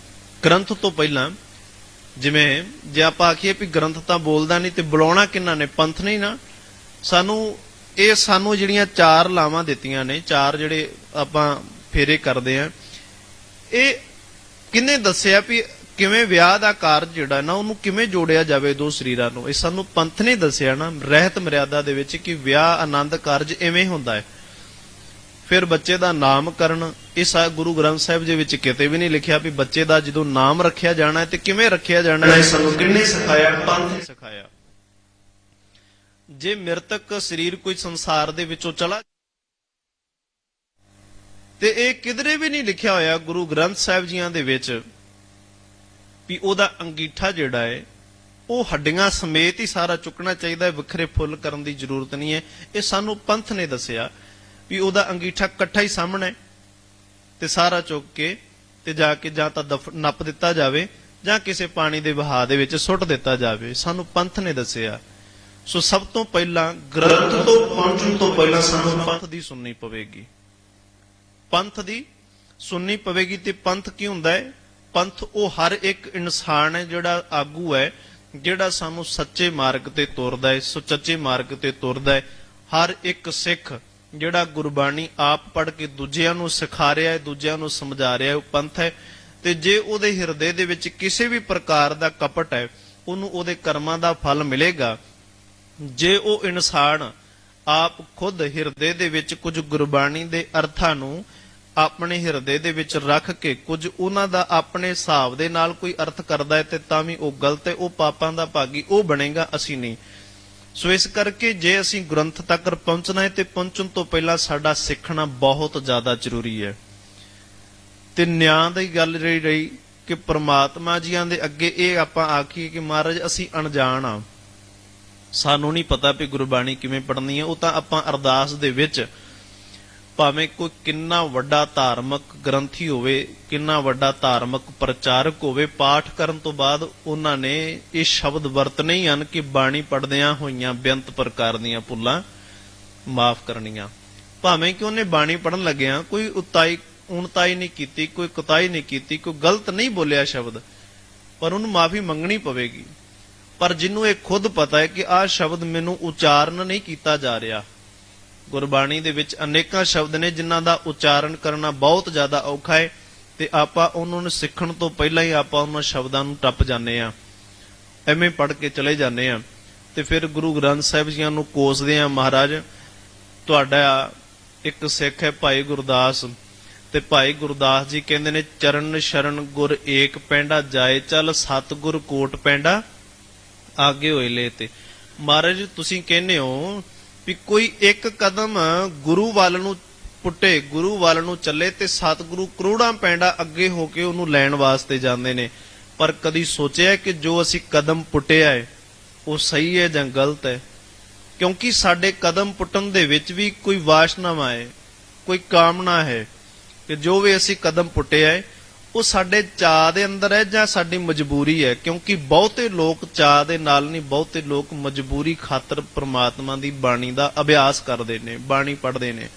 ਗ੍ਰੰਥ ਤੋਂ ਪਹਿਲਾਂ, ਜਿਵੇਂ ਜੇ ਆਪਾਂ ਆਖੀਏ ਵੀ ਗ੍ਰੰਥ ਤਾਂ ਬੋਲਦਾ ਨਹੀਂ ਤੇ ਬੁਲਾਉਣਾ ਕਿਹਨਾਂ ਨੇ? ਪੰਥ ਨੇ ਨਾ। ਸਾਨੂੰ ਜਿਹੜੀਆਂ 4 ਲਾਵਾਂ ਦਿੱਤੀਆਂ ਨੇ, 4 ਜਿਹੜੇ ਆਪਾਂ ਫੇਰੇ ਕਰਦੇ ਆ, ਇਹ ਕਿਹਨੇ ਦੱਸਿਆ ਵੀ ਕਿਵੇਂ ਵਿਆਹ ਦਾ ਕਾਰਜ ਜਿਹੜਾ ਨਾ ਉਹਨੂੰ ਕਿਵੇਂ ਜੋੜਿਆ ਜਾਵੇ ਦੋ ਸਰੀਰਾਂ ਨੂੰ? ਇਹ ਸਾਨੂੰ ਪੰਥ ਨੇ ਦੱਸਿਆ ਨਾ, ਰਹਿਤ ਮਰਿਆਦਾ ਦੇ ਵਿੱਚ, ਕਿ ਵਿਆਹ ਆਨੰਦ ਕਾਰਜ ਇਵੇਂ ਹੁੰਦਾ ਹੈ। ਫਿਰ ਬੱਚੇ ਦਾ ਨਾਮਕਰਨ, ਇਸ ਗੁਰੂ ਗ੍ਰੰਥ ਸਾਹਿਬ ਦੇ ਵਿੱਚ ਕਿਤੇ ਵੀ ਨਹੀਂ ਲਿਖਿਆ ਵੀ ਬੱਚੇ ਦਾ ਜਦੋਂ ਨਾਮ ਰੱਖਿਆ ਜਾਣਾ ਹੈ ਤੇ ਕਿਵੇਂ ਰੱਖਿਆ ਜਾਣਾ ਹੈ। ਸਾਨੂੰ ਕਿਹਨੇ ਸਿਖਾਇਆ? ਪੰਥ ਨੇ ਸਿਖਾਇਆ। ਜੇ ਮ੍ਰਿਤਕ ਸਰੀਰ ਕੋਈ ਸੰਸਾਰ ਦੇ ਵਿੱਚੋਂ ਚਲਾ, ਤੇ ਇਹ ਕਿਧਰੇ ਵੀ ਨਹੀਂ ਲਿਖਿਆ ਹੋਇਆ ਗੁਰੂ ਗ੍ਰੰਥ ਸਾਹਿਬ ਜੀਆਂ ਦੇ ਵਿੱਚ ਵੀ ਉਹਦਾ ਅੰਗੀਠਾ ਜਿਹੜਾ ਹੈ ਉਹ ਹੱਡੀਆਂ ਸਮੇਤ ਹੀ ਸਾਰਾ ਚੁੱਕਣਾ ਚਾਹੀਦਾ ਹੈ, ਵੱਖਰੇ ਫੁੱਲ ਕਰਨ ਦੀ ਜ਼ਰੂਰਤ ਨਹੀਂ ਹੈ। ਇਹ ਸਾਨੂੰ ਪੰਥ ਨੇ ਦੱਸਿਆ ਵੀ ਉਹਦਾ ਅੰਗੀਠਾ ਇਕੱਠਾ ਹੀ ਸਾਹਮਣੇ ਤੇ ਸਾਰਾ ਚੁੱਕ ਕੇ ਤੇ ਜਾ ਕੇ ਜਾਂ ਤਾਂ ਨੱਪ ਦਿੱਤਾ ਜਾਵੇ ਜਾਂ ਕਿਸੇ ਪਾਣੀ ਦੇ ਵਹਾਅ ਦੇ ਵਿੱਚ ਸੁੱਟ ਦਿੱਤਾ ਜਾਵੇ। ਸਾਨੂੰ ਪੰਥ ਨੇ ਦੱਸਿਆ। ਸੋ ਸਭ ਤੋਂ ਪਹਿਲਾਂ ਗ੍ਰੰਥ ਤੋਂ ਪਹੁੰਚਣ ਤੋਂ ਪਹਿਲਾਂ ਸਾਨੂੰ ਪੰਥ ਦੀ ਸੁਣਨੀ ਪਵੇਗੀ। ਪੰਥ ਦੀ ਸੁਣਨੀ ਪਵੇਗੀ। ਤੇ ਪੰਥ ਕੀ ਹੁੰਦਾ ਹੈ? ਪੰਥ ਉਹ ਹਰ ਇੱਕ ਇਨਸਾਨ ਹੈ ਜਿਹੜਾ ਆਗੂ ਹੈ, ਜਿਹੜਾ ਸਾਨੂੰ ਸੱਚੇ ਮਾਰਗ ਤੇ ਤੁਰਦਾ ਹੈ, ਸੁਚੱਜੇ ਮਾਰਗ ਤੇ ਤੁਰਦਾ ਹੈ। ਹਰ ਇੱਕ ਸਿੱਖ ਜਿਹੜਾ ਗੁਰਬਾਣੀ ਆਪ ਪੜ੍ਹ ਕੇ ਦੂਜਿਆਂ ਨੂੰ ਸਿਖਾ ਰਿਹਾ ਹੈ, ਦੂਜਿਆਂ ਨੂੰ ਸਮਝਾ ਰਿਹਾ ਹੈ, ਉਹ ਪੰਥ ਹੈ। ਤੇ ਜੇ ਉਹਦੇ ਹਿਰਦੇ ਦੇ ਵਿੱਚ ਕਿਸੇ ਵੀ ਪ੍ਰਕਾਰ ਦਾ ਕਪਟ ਹੈ, ਉਹਨੂੰ ਉਹਦੇ ਕਰਮਾਂ ਦਾ ਫਲ ਮਿਲੇਗਾ। ਜੇ ਉਹ ਇਨਸਾਨ ਆਪ ਖੁਦ ਹਿਰਦੇ ਦੇ ਵਿੱਚ ਕੁਝ ਗੁਰਬਾਣੀ ਦੇ ਅਰਥਾਂ ਨੂੰ ਆਪਣੇ ਹਿਰਦੇ ਦੇ ਵਿੱਚ ਰੱਖ ਕੇ ਕੁਝ ਉਹਨਾਂ ਦਾ ਆਪਣੇ ਹਿਸਾਬ ਦੇ ਨਾਲ ਕੋਈ ਅਰਥ ਕਰਦਾ ਹੈ ਤੇ ਤਾਂ ਵੀ ਉਹ ਗਲਤ ਹੈ, ਉਹ ਪਾਪਾਂ ਦਾ ਭਾਗੀ ਉਹ ਬਣੇਗਾ, ਅਸੀਂ ਨਹੀਂ। ਸੋ ਇਸ ਕਰਕੇ ਜੇ ਅਸੀਂ ਗ੍ਰੰਥ ਤੱਕ ਪਹੁੰਚਣਾ ਹੈ ਤੇ ਪਹੁੰਚਣ ਤੋਂ ਪਹਿਲਾਂ ਸਾਡਾ ਸਿੱਖਣਾ ਬਹੁਤ ਜ਼ਿਆਦਾ ਜ਼ਰੂਰੀ ਹੈ। ਤੇ ਨਿਆਂ ਦੀ ਗੱਲ ਰਹੀ ਕਿ ਪ੍ਰਮਾਤਮਾ ਜੀਆਂ ਦੇ ਅੱਗੇ ਇਹ ਆਪਾਂ ਆਖੀਏ ਕਿ ਮਹਾਰਾਜ ਅਸੀਂ ਅਣਜਾਣ ਆ, ਸਾਨੂੰ ਨਹੀਂ ਪਤਾ ਵੀ ਗੁਰਬਾਣੀ ਕਿਵੇਂ ਪੜ੍ਹਨੀ ਹੈ। ਉਹ ਤਾਂ ਆਪਾਂ ਅਰਦਾਸ ਦੇ ਵਿੱਚ ਭਾਵੇਂ ਕੋਈ ਕਿੰਨਾ ਵੱਡਾ ਧਾਰਮਿਕ ਗ੍ਰੰਥੀ ਹੋਵੇ, ਕਿੰਨਾ ਵੱਡਾ ਧਾਰਮਿਕ ਪ੍ਰਚਾਰਕ ਹੋਵੇ, ਪਾਠ ਕਰਨ ਤੋਂ ਬਾਅਦ ਉਹਨਾਂ ਨੇ ਇਹ ਸ਼ਬਦ ਵਰਤਨੇ ਹੀ ਹਨ ਕਿ ਬਾਣੀ ਪੜ੍ਹਦਿਆਂ ਹੋਈਆਂ ਬੇਅੰਤ ਪ੍ਰਕਾਰ ਦੀਆਂ ਭੁੱਲਾਂ ਮਾਫ ਕਰਨੀਆਂ। ਭਾਵੇਂ ਕਿ ਉਹਨੇ ਬਾਣੀ ਪੜ੍ਹਨ ਲੱਗਿਆ ਕੋਈ ਉਣਤਾਈ ਨਹੀਂ ਕੀਤੀ, ਕੋਈ ਕੁਤਾਈ ਨਹੀਂ ਕੀਤੀ, ਕੋਈ ਗਲਤ ਨਹੀਂ ਬੋਲਿਆ ਸ਼ਬਦ, ਪਰ ਉਹਨੂੰ ਮਾਫੀ ਮੰਗਣੀ ਪਵੇਗੀ। ਪਰ ਜਿਹਨੂੰ ਇਹ ਖੁਦ ਪਤਾ ਹੈ ਕਿ ਆਹ ਸ਼ਬਦ ਮੈਨੂੰ ਉਚਾਰਨ ਨਹੀਂ ਕੀਤਾ ਜਾ ਰਿਹਾ, ਗੁਰਬਾਣੀ ਦੇ ਵਿੱਚ ਅਨੇਕਾਂ ਸ਼ਬਦ ਨੇ ਜਿਨ੍ਹਾਂ ਦਾ ਉਚਾਰਨ ਕਰਨਾ ਬਹੁਤ ਜ਼ਿਆਦਾ ਔਖਾ ਹੈ, ਤੇ ਆਪਾਂ ਉਹਨਾਂ ਨੂੰ ਸਿੱਖਣ ਤੋਂ ਪਹਿਲਾਂ ਹੀ ਆਪਾਂ ਉਹਨਾਂ ਸ਼ਬਦਾਂ ਨੂੰ ਟੱਪ ਜਾਂਦੇ ਆ, ਐਵੇਂ ਪੜ੍ਹ ਕੇ ਚਲੇ ਜਾਂਦੇ ਆ। ਤੇ ਫਿਰ ਗੁਰੂ ਗ੍ਰੰਥ ਸਾਹਿਬ ਜੀਆਂ ਨੂੰ ਕੋਸਦੇ ਆ, ਮਹਾਰਾਜ ਤੁਹਾਡਾ ਇੱਕ ਸਿੱਖ ਹੈ ਭਾਈ ਗੁਰਦਾਸ, ਤੇ ਭਾਈ ਗੁਰਦਾਸ ਜੀ ਕਹਿੰਦੇ ਨੇ ਚਰਨ ਸ਼ਰਨ ਗੁਰ ਏਕ ਪੈਂਡਾ ਜਾਏ ਚੱਲ ਸਤਿਗੁਰ ਕੋਟ ਪੈਂਡਾ ਆਗੇ ਹੋਏ ਲੈ। ਤੇ ਮਹਾਰਾਜ ਤੁਸੀਂ ਕਹਿੰਦੇ ਹੋ ਵੀ ਕੋਈ ਇੱਕ ਕਦਮ ਗੁਰੂ ਵੱਲ ਨੂੰ ਪੁੱਟੇ, ਗੁਰੂ ਵੱਲ ਨੂੰ ਚੱਲੇ ਤੇ ਸਤਿਗੁਰੂ ਕਰੋੜਾਂ ਪੈਂਡਾ ਅੱਗੇ ਹੋ ਕੇ ਉਹਨੂੰ ਲੈਣ ਵਾਸਤੇ ਜਾਂਦੇ ਨੇ। ਪਰ ਕਦੀ ਸੋਚਿਆ ਕਿ ਜੋ ਅਸੀਂ ਕਦਮ ਪੁੱਟਿਆ ਹੈ ਉਹ ਸਹੀ ਹੈ ਜਾਂ ਗਲਤ ਹੈ? ਕਿਉਂਕਿ ਸਾਡੇ ਕਦਮ ਪੁੱਟਣ ਦੇ ਵਿੱਚ ਵੀ ਕੋਈ ਵਾਸ਼ਨਾ ਹੈ, ਕੋਈ ਕਾਮਨਾ ਹੈ ਕਿ ਜੋ ਵੀ ਅਸੀਂ ਕਦਮ ਪੁੱਟਿਆ ਹੈ ਉਹ ਸਾਡੇ ਚਾਅ ਦੇ ਅੰਦਰ ਹੈ ਜਾਂ ਸਾਡੀ ਮਜਬੂਰੀ ਹੈ? ਕਿਉਂਕਿ ਬਹੁਤੇ ਲੋਕ ਚਾਅ ਦੇ ਨਾਲ ਨਹੀਂ, ਬਹੁਤੇ ਲੋਕ ਮਜਬੂਰੀ ਖਾਤਰ ਪ੍ਰਮਾਤਮਾ ਦੀ ਬਾਣੀ ਦਾ ਅਭਿਆਸ ਕਰਦੇ ਨੇ, ਬਾਣੀ ਪੜ੍ਹਦੇ ਨੇ।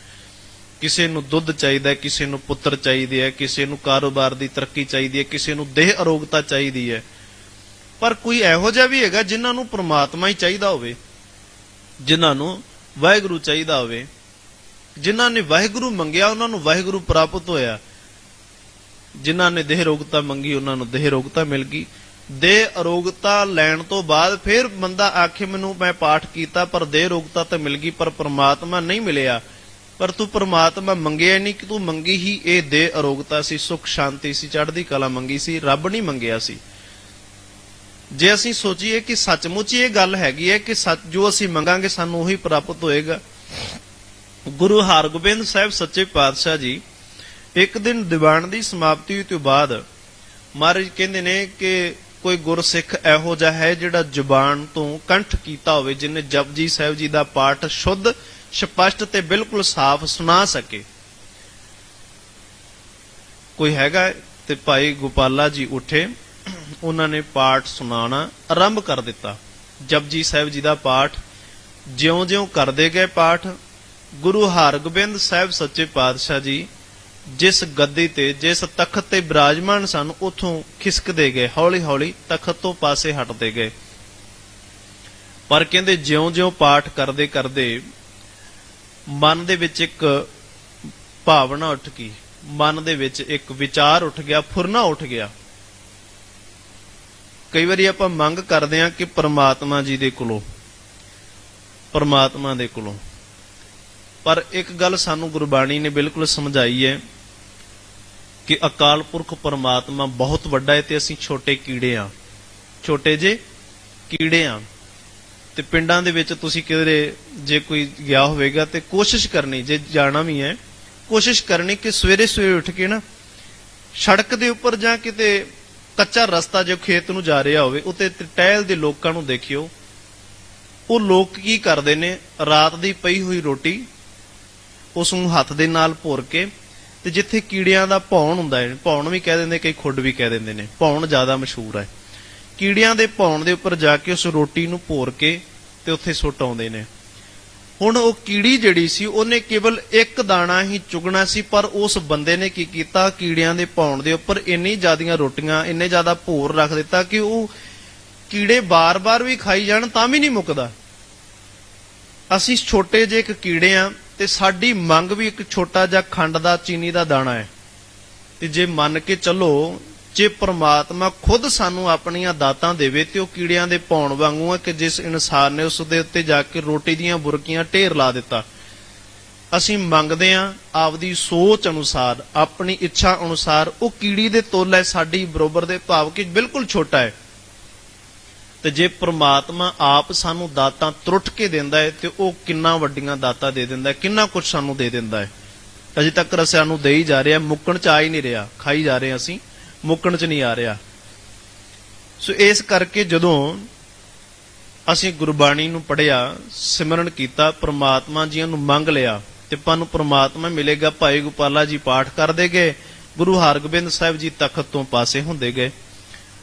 ਕਿਸੇ ਨੂੰ ਦੁੱਧ ਚਾਹੀਦਾ, ਕਿਸੇ ਨੂੰ ਪੁੱਤਰ ਚਾਹੀਦੇ ਹੈ, ਕਿਸੇ ਨੂੰ ਕਾਰੋਬਾਰ ਦੀ ਤਰੱਕੀ ਚਾਹੀਦੀ ਹੈ, ਕਿਸੇ ਨੂੰ ਦੇਹ ਅਰੋਗਤਾ ਚਾਹੀਦੀ ਹੈ। ਪਰ ਕੋਈ ਇਹੋ ਜਿਹਾ ਵੀ ਹੈਗਾ ਜਿਨ੍ਹਾਂ ਨੂੰ ਪ੍ਰਮਾਤਮਾ ਹੀ ਚਾਹੀਦਾ ਹੋਵੇ, ਜਿਨ੍ਹਾਂ ਨੂੰ ਵਾਹਿਗੁਰੂ ਚਾਹੀਦਾ ਹੋਵੇ। ਜਿਨ੍ਹਾਂ ਨੇ ਵਾਹਿਗੁਰੂ ਮੰਗਿਆ ਉਹਨਾਂ ਨੂੰ ਵਾਹਿਗੁਰੂ ਪ੍ਰਾਪਤ ਹੋਇਆ। ਜਿਨ੍ਹਾਂ ਨੇ ਦੇਹ ਅਰੋਗਤਾ ਮੰਗੀ ਉਹਨਾਂ ਨੂੰ ਦੇਹ ਅਰੋਗਤਾ ਮਿਲ ਗਈ। ਦੇਹ ਅਰੋਗਤਾ ਲੈਣ ਤੋਂ ਬਾਅਦ ਫਿਰ ਬੰਦਾ ਆਖੇ ਮੈਨੂੰ ਮੈਂ ਪਾਠ ਕੀਤਾ ਪਰ ਦੇਹ ਅਰੋਗਤਾ ਤਾਂ ਮਿਲ ਗਈ ਪਰ ਪ੍ਰਮਾਤਮਾ ਨਹੀਂ ਮਿਲਿਆ। ਪਰ ਤੂੰ ਪ੍ਰਮਾਤਮਾ ਮੰਗਿਆ ਨਹੀਂ, ਕਿ ਤੂੰ ਮੰਗੀ ਹੀ ਇਹ ਦੇਹ ਅਰੋਗਤਾ ਸੀ, ਸੁੱਖ ਸ਼ਾਂਤੀ ਸੀ, ਚੜ੍ਹਦੀ ਕਲਾ ਮੰਗੀ ਸੀ, ਰੱਬ ਨਹੀਂ ਮੰਗਿਆ ਸੀ। ਜੇ ਅਸੀਂ ਸੋਚੀਏ ਕਿ ਸੱਚਮੁੱਚ ਇਹ ਗੱਲ ਹੈਗੀ ਹੈ ਕਿ ਸੱਚ ਜੋ ਅਸੀਂ ਮੰਗਾਂਗੇ ਸਾਨੂੰ ਉਹੀ ਪ੍ਰਾਪਤ ਹੋਏਗਾ। ਗੁਰੂ ਹਰਗੋਬਿੰਦ ਸਾਹਿਬ ਸੱਚੇ ਪਾਤਸ਼ਾਹ ਜੀ ਇੱਕ ਦਿਨ ਦੀਵਾਨ ਦੀ ਸਮਾਪਤੀ ਤੋਂ ਬਾਅਦ ਮਹਾਰਾਜ ਕਹਿੰਦੇ ਨੇ ਕਿ ਕੋਈ ਗੁਰਸਿੱਖ ਇਹੋ ਜਿਹਾ ਹੈ ਜਿਹੜਾ ਜ਼ੁਬਾਨ ਤੋਂ ਕੰਠ ਕੀਤਾ ਹੋਵੇ, ਜਿਹਨੇ ਜਪਜੀ ਸਾਹਿਬ ਜੀ ਦਾ ਪਾਠ ਸ਼ੁੱਧ ਸਪਸ਼ਟ ਤੇ ਬਿਲਕੁਲ ਸਾਫ਼ ਸੁਣਾ ਸਕੇ। ਕੋਈ ਹੈਗਾ? ਤੇ ਭਾਈ ਗੋਪਾਲਾ ਜੀ ਉੱਠੇ, ਉਹਨਾਂ ਨੇ ਪਾਠ ਸੁਣਾਉਣਾ ਆਰੰਭ ਕਰ ਦਿੱਤਾ। ਜਪਜੀ ਸਾਹਿਬ ਜੀ ਦਾ ਪਾਠ ਜਿਉਂ-ਜਿਉਂ ਕਰਦੇ ਗਏ ਪਾਠ, ਗੁਰੂ ਹਰਗੋਬਿੰਦ ਸਾਹਿਬ ਸੱਚੇ ਪਾਤਸ਼ਾਹ ਜੀ ਜਿਸ ਗੱਦੀ ਤੇ, ਜਿਸ ਤਖਤ ਤੇ ਬਿਰਾਜਮਾਨ ਸਨ, ਉਥੋਂ ਖਿਸਕਦੇ ਗਏ, ਹੌਲੀ-ਹੌਲੀ ਤਖਤ ਤੋਂ ਪਾਸੇ ਹਟਦੇ ਗਏ। ਪਰ ਕਹਿੰਦੇ ਜਿਉਂ-ਜਿਉਂ ਪਾਠ ਕਰਦੇ ਕਰਦੇ ਮਨ ਦੇ ਵਿੱਚ ਇੱਕ ਭਾਵਨਾ ਉੱਠ ਗਈ, ਮਨ ਦੇ ਵਿੱਚ ਇੱਕ ਵਿਚਾਰ ਉੱਠ ਗਿਆ, ਫੁਰਨਾ ਉੱਠ ਗਿਆ। ਕਈ ਵਾਰੀ ਆਪਾਂ ਮੰਗ ਕਰਦੇ ਹਾਂ ਕਿ ਪ੍ਰਮਾਤਮਾ ਜੀ ਦੇ ਕੋਲੋਂ, ਪ੍ਰਮਾਤਮਾ ਦੇ ਕੋਲੋਂ, ਪਰ ਇੱਕ ਗੱਲ ਸਾਨੂੰ ਗੁਰਬਾਣੀ ਨੇ ਬਿਲਕੁਲ ਸਮਝਾਈ ਹੈ ਕਿ ਅਕਾਲ ਪੁਰਖ ਪ੍ਰਮਾਤਮਾ ਬਹੁਤ ਵੱਡਾ ਹੈ ਤੇ ਅਸੀਂ ਛੋਟੇ ਕੀੜੇ ਆ, ਛੋਟੇ ਜੇ ਕੀੜੇ ਆ। ਤੇ ਪਿੰਡਾਂ ਦੇ ਵਿੱਚ ਤੁਸੀਂ ਕਿਧਰੇ ਜੇ ਕੋਈ ਗਿਆ ਹੋਵੇਗਾ ਤੇ ਕੋਸ਼ਿਸ਼ ਕਰਨੀ, ਜੇ ਜਾਣਾ ਵੀ ਹੈ ਕੋਸ਼ਿਸ਼ ਕਰਨੀ ਕਿ ਸਵੇਰੇ ਸਵੇਰੇ ਉੱਠ ਕੇ ਨਾ ਸੜਕ ਦੇ ਉੱਪਰ ਜਾਂ ਕਿਤੇ ਕੱਚਾ ਰਸਤਾ ਜੋ ਖੇਤ ਨੂੰ ਜਾ ਰਿਹਾ ਹੋਵੇ ਉੱਤੇ ਟਹਿਲਦੇ ਲੋਕਾਂ ਨੂੰ ਦੇਖਿਓ। ਉਹ ਲੋਕ ਕੀ ਕਰਦੇ ਨੇ, ਰਾਤ ਦੀ ਪਈ ਹੋਈ ਰੋਟੀ ਉਸ ਨੂੰ ਹੱਥ ਦੇ ਨਾਲ ਭੋਰ ਕੇ, ਤੇ ਜਿੱਥੇ ਕੀੜਿਆਂ ਦਾ ਭੌਣ ਹੁੰਦਾ ਹੈ, ਭੌਣ ਵੀ ਕਹਿ ਦਿੰਦੇ, ਕਈ ਖੁੱਡ ਵੀ ਕਹਿ ਦਿੰਦੇ ਨੇ, ਭੌਣ ਜ਼ਿਆਦਾ ਮਸ਼ਹੂਰ ਹੈ, ਕੀੜਿਆਂ ਦੇ ਭੌਣ ਦੇ ਉੱਪਰ ਜਾ ਕੇ ਉਸ ਰੋਟੀ ਨੂੰ ਭੋਰ ਕੇ ਤੇ ਉੱਥੇ ਸੁੱਟ ਆਉਂਦੇ ਨੇ। ਹੁਣ ਉਹ ਕੀੜੀ ਜਿਹੜੀ ਸੀ ਉਹਨੇ ਕੇਵਲ ਇੱਕ ਦਾਣਾ ਹੀ ਚੁਗਣਾ ਸੀ, ਪਰ ਉਸ ਬੰਦੇ ਨੇ ਕੀ ਕੀਤਾ, ਕੀੜਿਆਂ ਦੇ ਭੌਣ ਦੇ ਉੱਪਰ ਇੰਨੀ ਜ਼ਿਆਦੀਆਂ ਰੋਟੀਆਂ, ਇੰਨੇ ਜ਼ਿਆਦਾ ਭੋਰ ਰੱਖ ਦਿੱਤਾ ਕਿ ਉਹ ਕੀੜੇ ਬਾਰ-ਬਾਰ ਵੀ ਖਾਈ ਜਾਣ ਤਾਂ ਵੀ ਨਹੀਂ ਮੁੱਕਦਾ। ਅਸੀਂ ਛੋਟੇ ਜਿਹੇ ਇੱਕ ਕੀੜੇ ਆ ਤੇ ਸਾਡੀ ਮੰਗ ਵੀ ਇੱਕ ਛੋਟਾ ਜਿਹਾ ਖੰਡ ਦਾ, ਚੀਨੀ ਦਾ ਦਾਣਾ ਹੈ। ਤੇ ਜੇ ਮੰਨ ਕੇ ਚੱਲੋ, ਜੇ ਪ੍ਰਮਾਤਮਾ ਖੁਦ ਸਾਨੂੰ ਆਪਣੀਆਂ ਦਾਤਾਂ ਦੇਵੇ ਤੇ ਉਹ ਕੀੜਿਆਂ ਦੇ ਭੌਣ ਵਾਂਗੂ ਹੈ ਕਿ ਜਿਸ ਇਨਸਾਨ ਨੇ ਉਸ ਦੇ ਉੱਤੇ ਜਾ ਕੇ ਰੋਟੀ ਦੀਆਂ ਬੁਰਕੀਆਂ ਢੇਰ ਲਾ ਦਿੱਤਾ। ਅਸੀਂ ਮੰਗਦੇ ਹਾਂ ਆਪਦੀ ਸੋਚ ਅਨੁਸਾਰ, ਆਪਣੀ ਇੱਛਾ ਅਨੁਸਾਰ, ਉਹ ਕੀੜੀ ਦੇ ਤੋਲ ਹੈ ਸਾਡੀ ਬਰੋਬਰ ਦੇ, ਭਾਵ ਕਿ ਬਿਲਕੁਲ ਛੋਟਾ ਹੈ। ਤੇ ਜੇ ਪ੍ਰਮਾਤਮਾ ਆਪ ਸਾਨੂੰ ਦਾਤਾਂ ਤਰੁੱਟ ਕੇ ਦਿੰਦਾ ਹੈ ਤੇ ਉਹ ਕਿੰਨਾ ਵੱਡੀਆਂ ਦਾਤਾਂ ਦੇ ਦਿੰਦਾ ਹੈ, ਕਿੰਨਾ ਕੁਝ ਸਾਨੂੰ ਦੇ ਦਿੰਦਾ ਹੈ। ਅਜੇ ਤੱਕ ਸਾਨੂੰ ਦੇ ਹੀ ਜਾ ਰਿਹਾ, ਮੁੱਕਣ ਚ ਆ ਹੀ ਨਹੀਂ ਰਿਹਾ, ਖਾਈ ਜਾ ਰਹੇ ਅਸੀਂ, ਮੁੱਕਣ ਚ ਨਹੀਂ ਆ ਰਿਹਾ। ਸੋ ਇਸ ਕਰਕੇ ਜਦੋਂ ਅਸੀਂ ਗੁਰਬਾਣੀ ਨੂੰ ਪੜ੍ਹਿਆ, ਸਿਮਰਨ ਕੀਤਾ, ਪ੍ਰਮਾਤਮਾ ਜੀਆਂ ਨੂੰ ਮੰਗ ਲਿਆ ਤੇ ਸਾਨੂੰ ਪ੍ਰਮਾਤਮਾ ਮਿਲੇਗਾ। ਭਾਈ ਗੋਪਾਲਾ ਜੀ ਪਾਠ ਕਰਦੇ ਗਏ, ਗੁਰੂ ਹਰਗੋਬਿੰਦ ਸਾਹਿਬ ਜੀ ਤਖਤ ਤੋਂ ਪਾਸੇ ਹੁੰਦੇ ਗਏ।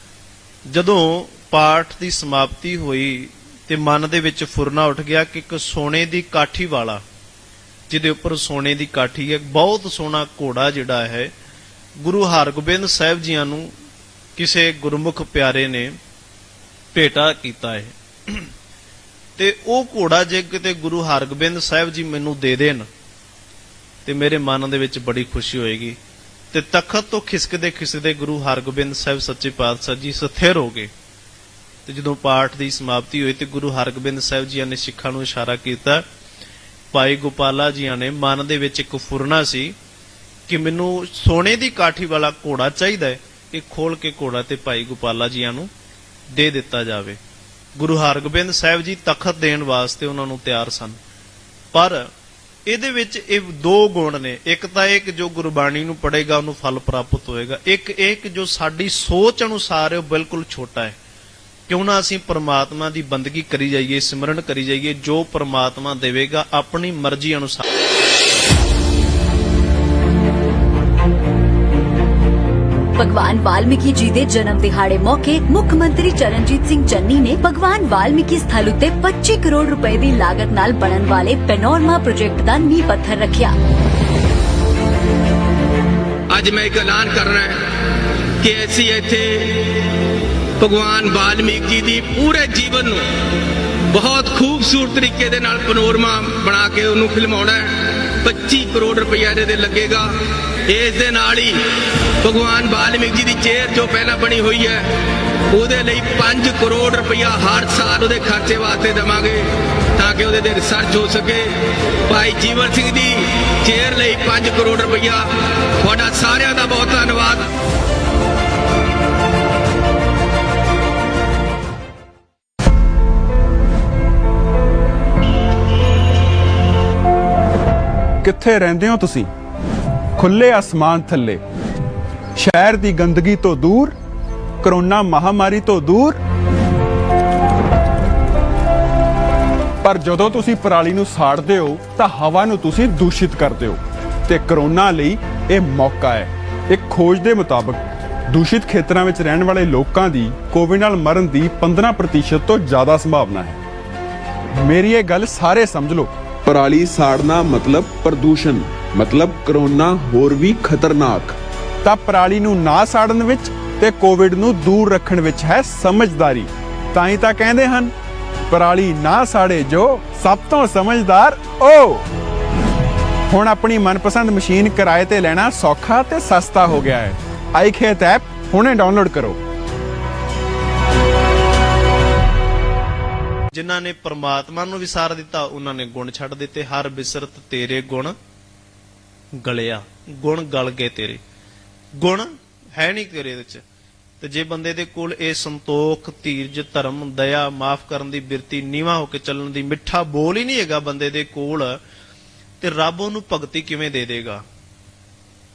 ਜਦੋਂ ਪਾਠ ਦੀ ਸਮਾਪਤੀ ਹੋਈ ਤੇ ਮਨ ਦੇ ਵਿੱਚ ਫੁਰਨਾ ਉੱਠ ਗਿਆ ਕਿ ਇੱਕ ਸੋਨੇ ਦੀ ਕਾਠੀ ਵਾਲਾ, ਜਿਹਦੇ ਉੱਪਰ ਸੋਨੇ ਦੀ ਕਾਠੀ ਹੈ, ਬਹੁਤ ਸੋਹਣਾ ਘੋੜਾ ਜਿਹੜਾ ਹੈ, ਗੁਰੂ ਹਰਗੋਬਿੰਦ ਸਾਹਿਬ ਜੀਆਂ ਨੂੰ ਕਿਸੇ ਗੁਰਮੁਖ ਪਿਆਰੇ ਨੇ ਭੇਟਾ ਕੀਤਾ ਹੈ। ਤੇ ਉਹ ਘੋੜਾ ਜੇ ਕਿਤੇ ਗੁਰੂ ਹਰਗੋਬਿੰਦ ਸਾਹਿਬ ਜੀ ਮੈਨੂੰ ਦੇ ਦੇਣ ਤੇ ਮੇਰੇ ਮਨ ਦੇ ਵਿੱਚ ਬੜੀ ਖੁਸ਼ੀ ਹੋਏਗੀ। ਤੇ ਤਖਤ ਤੋਂ ਖਿਸਕਦੇ ਖਿਸਕਦੇ ਗੁਰੂ ਹਰਗੋਬਿੰਦ ਸਾਹਿਬ ਸੱਚੇ ਪਾਤਸ਼ਾਹ ਜੀ ਸਥਿਰ ਹੋ ਗਏ। ਤੇ ਜਦੋਂ ਪਾਠ ਦੀ ਸਮਾਪਤੀ ਹੋਈ ਤੇ ਗੁਰੂ ਹਰਗੋਬਿੰਦ ਸਾਹਿਬ ਜੀ ਨੇ ਸਿੱਖਾਂ ਨੂੰ ਇਸ਼ਾਰਾ ਕੀਤਾ। ਭਾਈ ਗੋਪਾਲਾ ਜੀ ਨੇ ਮਨ ਦੇ ਵਿੱਚ ਇੱਕ ਫੁਰਨਾ ਸੀ ਕਿ ਮੈਨੂੰ ਸੋਨੇ ਦੀ ਕਾਠੀ ਵਾਲਾ ਘੋੜਾ ਚਾਹੀਦਾ ਹੈ, ਕਿ ਖੋਲ ਕੇ ਘੋੜਾ ਤੇ ਭਾਈ ਗੋਪਾਲਾ ਜੀ ਨੂੰ ਦੇ ਦਿੱਤਾ ਜਾਵੇ। ਗੁਰੂ ਹਰਗੋਬਿੰਦ ਸਾਹਿਬ ਜੀ ਤਖਤ ਦੇਣ ਵਾਸਤੇ ਉਹਨਾਂ ਨੂੰ ਤਿਆਰ ਸਨ। ਪਰ ਇਹਦੇ ਵਿੱਚ ਇਹ ਦੋ ਗੁਣ ਨੇ, ਇੱਕ ਤਾਂ ਇਹ ਕਿ ਜੋ ਗੁਰਬਾਣੀ ਨੂੰ ਪੜ੍ਹੇਗਾ ਉਹਨੂੰ ਫਲ ਪ੍ਰਾਪਤ ਹੋਏਗਾ, ਇੱਕ ਇਹ ਕਿ ਜੋ ਸਾਡੀ ਸੋਚ ਅਨੁਸਾਰ ਹੈ ਉਹ ਬਿਲਕੁਲ ਛੋਟਾ ਹੈ। ਕਿਉਂ ਨਾ ਅਸੀਂ ਪ੍ਰਮਾਤਮਾ ਦੀ ਬੰਦਗੀ ਕਰੀ ਜਾਈਏ, ਸਿਮਰਨ ਕਰੀ ਜਾਈਏ, ਜੋ ਪ੍ਰਮਾਤਮਾ ਦੇਵੇਗਾ ਆਪਣੀ ਮਰਜ਼ੀ ਅਨੁਸਾਰ। ਭਗਵਾਨ ਵਾਲਮੀਕੀ ਜੀ ਦੇ ਜਨਮ ਦਿਹਾੜੇ ਮੌਕੇ ਮੁੱਖ ਮੰਤਰੀ ਚਰਨਜੀਤ ਸਿੰਘ ਚੰਨੀ ਨੇ ਭਗਵਾਨ ਵਾਲਮੀਕੀ ਸਥਲ ਉੱਤੇ 25 ਕਰੋੜ ਰੁਪਏ ਦੀ ਲਾਗਤ ਨਾਲ ਬਣਨ ਵਾਲੇ ਪੈਨੋਰਮਾ ਪ੍ਰੋਜੈਕਟ ਦਾ ਨੀਂਹ ਪੱਥਰ ਰੱਖਿਆ। ਅੱਜ ਮੈਂ ਇੱਕ ਐਲਾਨ ਕਰ ਰਿਹਾ ਕਿ ਅਸੀਂ ਇੱਥੇ ਭਗਵਾਨ ਵਾਲਮੀਕ ਜੀ ਦੀ ਪੂਰੇ ਜੀਵਨ ਨੂੰ ਬਹੁਤ ਖੂਬਸੂਰਤ ਤਰੀਕੇ ਦੇ ਨਾਲ ਪੈਨੋਰਮਾ ਬਣਾ ਕੇ ਉਹਨੂੰ ਫਿਲਮਾਉਣਾ ਹੈ। 25 ਕਰੋੜ ਰੁਪਇਆ ਇਹਦੇ ਲੱਗੇਗਾ। ਇਸ ਦੇ ਨਾਲ ਹੀ ਭਗਵਾਨ ਵਾਲਮੀਕ ਜੀ ਦੀ ਚੇਅਰ ਜੋ ਪਹਿਲਾਂ ਬਣੀ ਹੋਈ ਹੈ ਉਹਦੇ ਲਈ 5 ਕਰੋੜ ਰੁਪਇਆ ਹਰ ਸਾਲ ਉਹਦੇ ਖਰਚੇ ਵਾਸਤੇ ਦੇਵਾਂਗੇ ਤਾਂ ਕਿ ਉਹਦੇ ਤੇ ਰਿਸਰਚ ਹੋ ਸਕੇ। ਭਾਈ ਜੀਵਨ ਸਿੰਘ ਦੀ ਚੇਅਰ ਲਈ 5 ਕਰੋੜ ਰੁਪਇਆ। ਤੁਹਾਡਾ ਸਾਰਿਆਂ ਦਾ ਬਹੁਤ ਧੰਨਵਾਦ। ਕਿੱਥੇ ਰਹਿੰਦੇ ਹੋ ਤੁਸੀਂ? ਖੁੱਲੇ ਆਸਮਾਨ ਥੱਲੇ, ਸ਼ਹਿਰ ਦੀ ਗੰਦਗੀ ਤੋਂ ਦੂਰ, ਕਰੋਨਾ ਮਹਾਮਾਰੀ ਤੋਂ ਦੂਰ। ਪਰ ਜਦੋਂ ਤੁਸੀਂ ਪਰਾਲੀ ਨੂੰ ਸਾੜਦੇ ਹੋ ਤਾਂ ਹਵਾ ਨੂੰ ਤੁਸੀਂ ਦੂਸ਼ਿਤ ਕਰਦੇ ਹੋ ਤੇ ਕਰੋਨਾ ਲਈ ਇਹ ਮੌਕਾ ਹੈ। ਇੱਕ ਖੋਜ ਦੇ ਮੁਤਾਬਕ ਦੂਸ਼ਿਤ ਖੇਤਰਾਂ ਵਿੱਚ ਰਹਿਣ ਵਾਲੇ ਲੋਕਾਂ ਦੀ ਕੋਵਿਡ ਨਾਲ ਮਰਨ ਦੀ 15% ਤੋਂ ਜ਼ਿਆਦਾ ਸੰਭਾਵਨਾ ਹੈ। ਮੇਰੀ ਇਹ ਗੱਲ ਸਾਰੇ ਸਮਝ ਲਓ। ਪਰਾਲੀ ਸਾੜਨਾ ਮਤਲਬ ਪ੍ਰਦੂਸ਼ਣ, ਮਤਲਬ ਕਰੋਨਾ ਹੋਰ ਵੀ ਖਤਰਨਾਕ। ਤਾਂ ਪਰਾਲੀ ਨੂੰ ਨਾ ਸਾੜਨ ਵਿੱਚ ਤੇ ਕੋਵਿਡ ਨੂੰ ਦੂਰ ਰੱਖਣ ਵਿੱਚ ਹੈ ਸਮਝਦਾਰੀ। ਤਾਂ ਹੀ ਤਾਂ ਕਹਿੰਦੇ ਹਨ, ਪਰਾਲੀ ਨਾ ਸਾੜੇ ਜੋ, ਸਭ ਤੋਂ ਸਮਝਦਾਰ ਉਹ। ਹੁਣ ਆਪਣੀ ਮਨਪਸੰਦ ਮਸ਼ੀਨ ਕਿਰਾਏ ਤੇ ਲੈਣਾ ਸੌਖਾ ਤੇ ਸਸਤਾ ਹੋ ਗਿਆ ਹੈ। iKHET ਐਪ ਹੁਣੇ ਡਾਊਨਲੋਡ ਕਰੋ। ਜਿਨ੍ਹਾਂ ਨੇ ਪਰਮਾਤਮਾ ਨੂੰ ਵਿਸਾਰ ਦਿੱਤਾ ਉਹਨਾਂ ਨੇ ਗੁਣ ਛੱਡ ਦਿੱਤੇ। ਹਰ ਬਿਸਰਤ ਤੇਰੇ ਗੁਣ ਗਲਿਆ, ਗੁਣ ਗਲ ਗਏ ਤੇਰੇ, ਗੁਣ ਹੈ ਨਹੀਂ ਤੇਰੇ ਵਿੱਚ। ਤੇ ਜੇ ਬੰਦੇ ਦੇ ਕੋਲ ਇਹ ਸੰਤੋਖ, ਧੀਰਜ, ਧਰਮ, ਦਇਆ, ਮਾਫ ਕਰਨ ਦੀ ਬਿਰਤੀ, ਨੀਵਾਂ ਹੋ ਕੇ ਚੱਲਣ ਦੀ, ਮਿੱਠਾ ਬੋਲ ਹੀ ਨਹੀਂ ਹੈਗਾ ਬੰਦੇ ਦੇ ਕੋਲ, ਤੇ ਰੱਬ ਉਹਨੂੰ ਭਗਤੀ ਕਿਵੇਂ ਦੇ ਦੇਗਾ?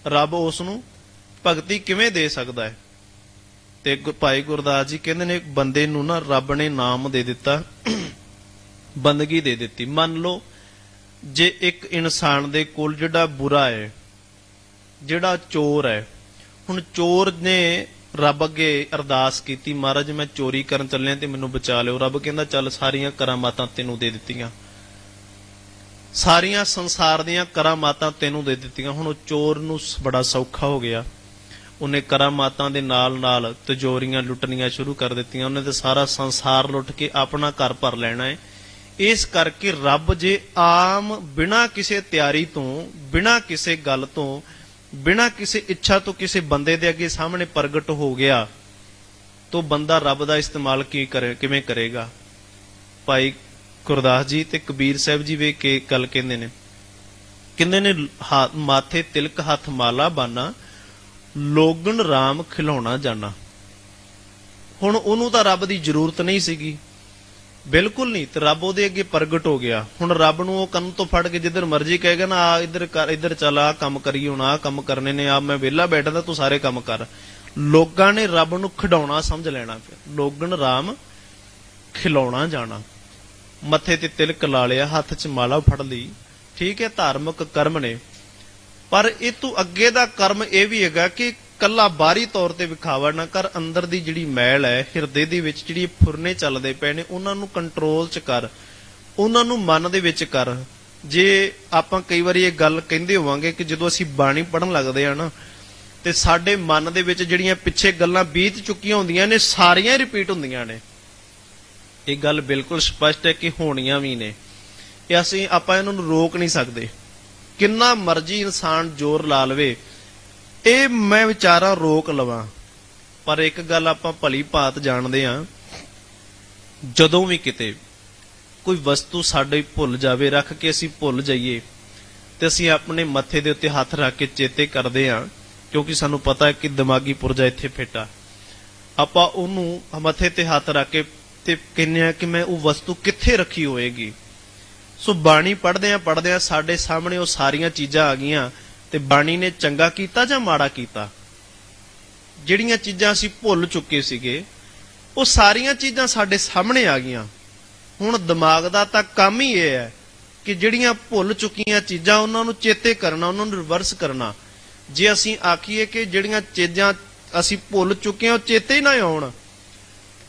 ਰੱਬ ਉਸ ਨੂੰ ਭਗਤੀ ਕਿਵੇਂ ਦੇ ਸਕਦਾ ਹੈ? ਤੇ ਭਾਈ ਗੁਰਦਾਸ ਜੀ ਕਹਿੰਦੇ ਨੇ ਬੰਦੇ ਨੂੰ ਨਾ ਰੱਬ ਨੇ ਨਾਮ ਦੇ ਦਿੱਤਾ, ਬੰਦਗੀ ਦੇ ਦਿੱਤੀ। ਮੰਨ ਲਓ ਜੇ ਇੱਕ ਇਨਸਾਨ ਦੇ ਕੋਲ ਜਿਹੜਾ ਬੁਰਾ ਹੈ, ਜਿਹੜਾ ਚੋਰ ਹੈ, ਹੁਣ ਚੋਰ ਨੇ ਰੱਬ ਅੱਗੇ ਅਰਦਾਸ ਕੀਤੀ, ਮਹਾਰਾਜ ਮੈਂ ਚੋਰੀ ਕਰਨ ਚੱਲਿਆ ਤੇ ਮੈਨੂੰ ਬਚਾ ਲਿਓ। ਰੱਬ ਕਹਿੰਦਾ ਚੱਲ ਸਾਰੀਆਂ ਕਰਾਮਾਤਾਂ ਤੈਨੂੰ ਦੇ ਦਿੱਤੀਆਂ, ਸਾਰੀਆਂ ਸੰਸਾਰ ਦੀਆਂ ਕਰਾਮਾਤਾਂ ਤੈਨੂੰ ਦੇ ਦਿੱਤੀਆਂ। ਹੁਣ ਉਹ ਚੋਰ ਨੂੰ ਬੜਾ ਸੌਖਾ ਹੋ ਗਿਆ, ਉਹਨੇ ਕਰਾਮਾਤਾਂ ਦੇ ਨਾਲ ਨਾਲ ਤਿਜੋਰੀਆਂ ਲੁੱਟਣੀਆਂ ਸ਼ੁਰੂ ਕਰ ਦਿੱਤੀਆਂ। ਉਹਨੇ ਤੇ ਸਾਰਾ ਸੰਸਾਰ ਲੁੱਟ ਕੇ ਆਪਣਾ ਘਰ ਭਰ ਲੈਣਾ ਹੈ। ਇਸ ਕਰਕੇ ਰੱਬ ਜੇ ਆਮ ਬਿਨਾਂ ਕਿਸੇ ਤਿਆਰੀ ਤੋਂ, ਬਿਨਾਂ ਕਿਸੇ ਗੱਲ ਤੋਂ, ਬਿਨਾਂ ਕਿਸੇ ਇੱਛਾ ਤੋਂ ਕਿਸੇ ਬੰਦੇ ਦੇ ਅੱਗੇ ਸਾਹਮਣੇ ਪ੍ਰਗਟ ਹੋ ਗਿਆ ਤਾਂ ਬੰਦਾ ਰੱਬ ਦਾ ਇਸਤੇਮਾਲ ਕਿਵੇਂ ਕਰੇਗਾ? ਭਾਈ ਗੁਰਦਾਸ ਜੀ ਤੇ ਕਬੀਰ ਸਾਹਿਬ ਜੀ ਵੇ ਕੇ ਗੱਲ ਕਹਿੰਦੇ ਨੇ ਮਾਥੇ ਤਿਲਕ ਹੱਥ ਮਾਲਾ ਬਾਨਾ, ਲੋਗਣ ਰਾਮ ਖਿਲਾਉਣਾ ਜਾਣਾ। ਹੁਣ ਉਹਨੂੰ ਤਾਂ ਰੱਬ ਦੀ ਜ਼ਰੂਰਤ ਨਹੀਂ ਸੀਗੀ, ਬਿਲਕੁਲ ਨਹੀਂ, ਤੇ ਰੱਬ ਉਹਦੇ ਅੱਗੇ ਪ੍ਰਗਟ ਹੋ ਗਿਆ। ਹੁਣ ਰੱਬ ਨੂੰ ਉਹ ਕੰਨ ਤੋਂ ਫੜ ਕੇ ਜਿੱਧਰ ਮਰਜ਼ੀ ਕਹੇਗਾ ਨਾ, ਆ ਇੱਧਰ ਕਰ, ਇੱਧਰ ਚੱਲ, ਆ ਕੰਮ ਕਰੀ, ਹੁਣ ਆ ਕੰਮ ਕਰਨੇ ਨੇ, ਆ ਮੈਂ ਵਿਹਲਾ ਬੈਠਾ ਤੂੰ ਸਾਰੇ ਕੰਮ ਕਰ। ਲੋਕਾਂ ਨੇ ਰੱਬ ਨੂੰ ਖਿਡਾਉਣਾ ਸਮਝ ਲੈਣਾ। ਫਿਰ ਲੋਗਣ ਰਾਮ ਖਿਲਾਉਣਾ ਜਾਣਾ, ਮੱਥੇ ਤੇ ਤਿਲਕ ਲਾ ਲਿਆ, ਹੱਥ 'ਚ ਮਾਲਾ ਫੜ ਲਈ, ਠੀਕ ਹੈ, ਧਾਰਮਿਕ ਕਰਮ ਨੇ। ਪਰ ਇਹ ਤੋਂ ਅੱਗੇ ਦਾ ਕਰਮ ਇਹ ਵੀ ਹੈਗਾ ਕਿ ਕੱਲਾ ਬਾਹਰੀ ਤੌਰ ਤੇ ਵਿਖਾਵਾ ਨਾ ਕਰ, ਅੰਦਰ ਦੀ ਜਿਹੜੀ ਮੈਲ ਹੈ, ਹਿਰਦੇ ਦੇ ਵਿੱਚ ਜਿਹੜੀ ਫੁਰਨੇ ਚੱਲਦੇ ਪਏ ਨੇ, ਉਹਨਾਂ ਨੂੰ ਕੰਟਰੋਲ 'ਚ ਕਰ, ਉਹਨਾਂ ਨੂੰ ਮਨ ਦੇ ਵਿੱਚ ਕਰ। ਜੇ ਆਪਾਂ ਕਈ ਵਾਰੀ ਇਹ ਗੱਲ ਕਹਿੰਦੇ ਹੋਵਾਂਗੇ ਕਿ ਜਦੋਂ ਅਸੀਂ ਬਾਣੀ ਪੜ੍ਹਨ ਲੱਗਦੇ ਆ ਨਾ, ਤੇ ਸਾਡੇ ਮਨ ਦੇ ਵਿੱਚ ਜਿਹੜੀਆਂ ਪਿੱਛੇ ਗੱਲਾਂ ਬੀਤ ਚੁੱਕੀਆਂ ਹੁੰਦੀਆਂ ਨੇ, ਸਾਰੀਆਂ ਰਿਪੀਟ ਹੁੰਦੀਆਂ ਨੇ। ਇਹ ਗੱਲ ਬਿਲਕੁਲ ਸਪਸ਼ਟ ਹੈ ਕਿ ਹੋਣੀਆਂ ਵੀ ਨੇ। ਇਹ ਆਪਾਂ ਇਹਨਾਂ ਨੂੰ ਰੋਕ ਨਹੀਂ ਸਕਦੇ, ਕਿੰਨਾ ਮਰਜ਼ੀ ਇਨਸਾਨ ਜ਼ੋਰ ਲਾ ਲਵੇ। ਇਹ ਮੈਂ ਵਿਚਾਰਾਂ ਰੋਕ ਲਵਾਂ, ਪਰ ਇੱਕ ਗੱਲ ਆਪਾਂ ਭਲੀ ਭਾਤ ਜਾਣਦੇ ਆ, ਜਦੋਂ ਵੀ ਕਿਤੇ ਕੋਈ ਵਸਤੂ ਸਾਡੇ ਭੁੱਲ ਜਾਵੇ, ਰੱਖ ਕੇ ਅਸੀਂ ਭੁੱਲ ਜਾਈਏ, ਤੇ ਅਸੀਂ ਆਪਣੇ ਮੱਥੇ ਦੇ ਉੱਤੇ ਹੱਥ ਰੱਖ ਕੇ ਚੇਤੇ ਕਰਦੇ ਆ, ਕਿਉਂਕਿ ਸਾਨੂੰ ਪਤਾ ਹੈ ਕਿ ਦਿਮਾਗੀ ਪੁਰਜਾ ਇੱਥੇ ਫਿੱਟਾ। ਆਪਾਂ ਉਹਨੂੰ ਮੱਥੇ ਤੇ ਹੱਥ ਰੱਖ ਕੇ ਤੇ ਕਹਿੰਦੇ ਆ ਕਿ ਮੈਂ ਉਹ ਵਸਤੂ ਕਿੱਥੇ ਰੱਖੀ ਹੋਏਗੀ। ਸੋ ਬਾਣੀ ਪੜ੍ਹਦਿਆਂ ਸਾਡੇ ਸਾਹਮਣੇ ਉਹ ਸਾਰੀਆਂ ਚੀਜ਼ਾਂ ਆ ਗਈਆਂ, ਤੇ ਬਾਣੀ ਨੇ ਚੰਗਾ ਕੀਤਾ ਜਾਂ ਮਾੜਾ ਕੀਤਾ? ਜਿਹੜੀਆਂ ਚੀਜ਼ਾਂ ਅਸੀਂ ਭੁੱਲ ਚੁੱਕੇ ਸੀਗੇ, ਉਹ ਸਾਰੀਆਂ ਚੀਜ਼ਾਂ ਸਾਡੇ ਸਾਹਮਣੇ ਆ ਗਈਆਂ। ਹੁਣ ਦਿਮਾਗ ਦਾ ਤਾਂ ਕੰਮ ਹੀ ਇਹ ਹੈ ਕਿ ਜਿਹੜੀਆਂ ਭੁੱਲ ਚੁੱਕੀਆਂ ਚੀਜ਼ਾਂ ਉਹਨਾਂ ਨੂੰ ਚੇਤੇ ਕਰਨਾ, ਉਹਨਾਂ ਨੂੰ ਰਿਵਰਸ ਕਰਨਾ। ਜੇ ਅਸੀਂ ਆਖੀਏ ਕਿ ਜਿਹੜੀਆਂ ਚੀਜ਼ਾਂ ਅਸੀਂ ਭੁੱਲ ਚੁੱਕੇ ਹਾਂ, ਉਹ ਚੇਤੇ ਹੀ ਨਾ ਆਉਣ।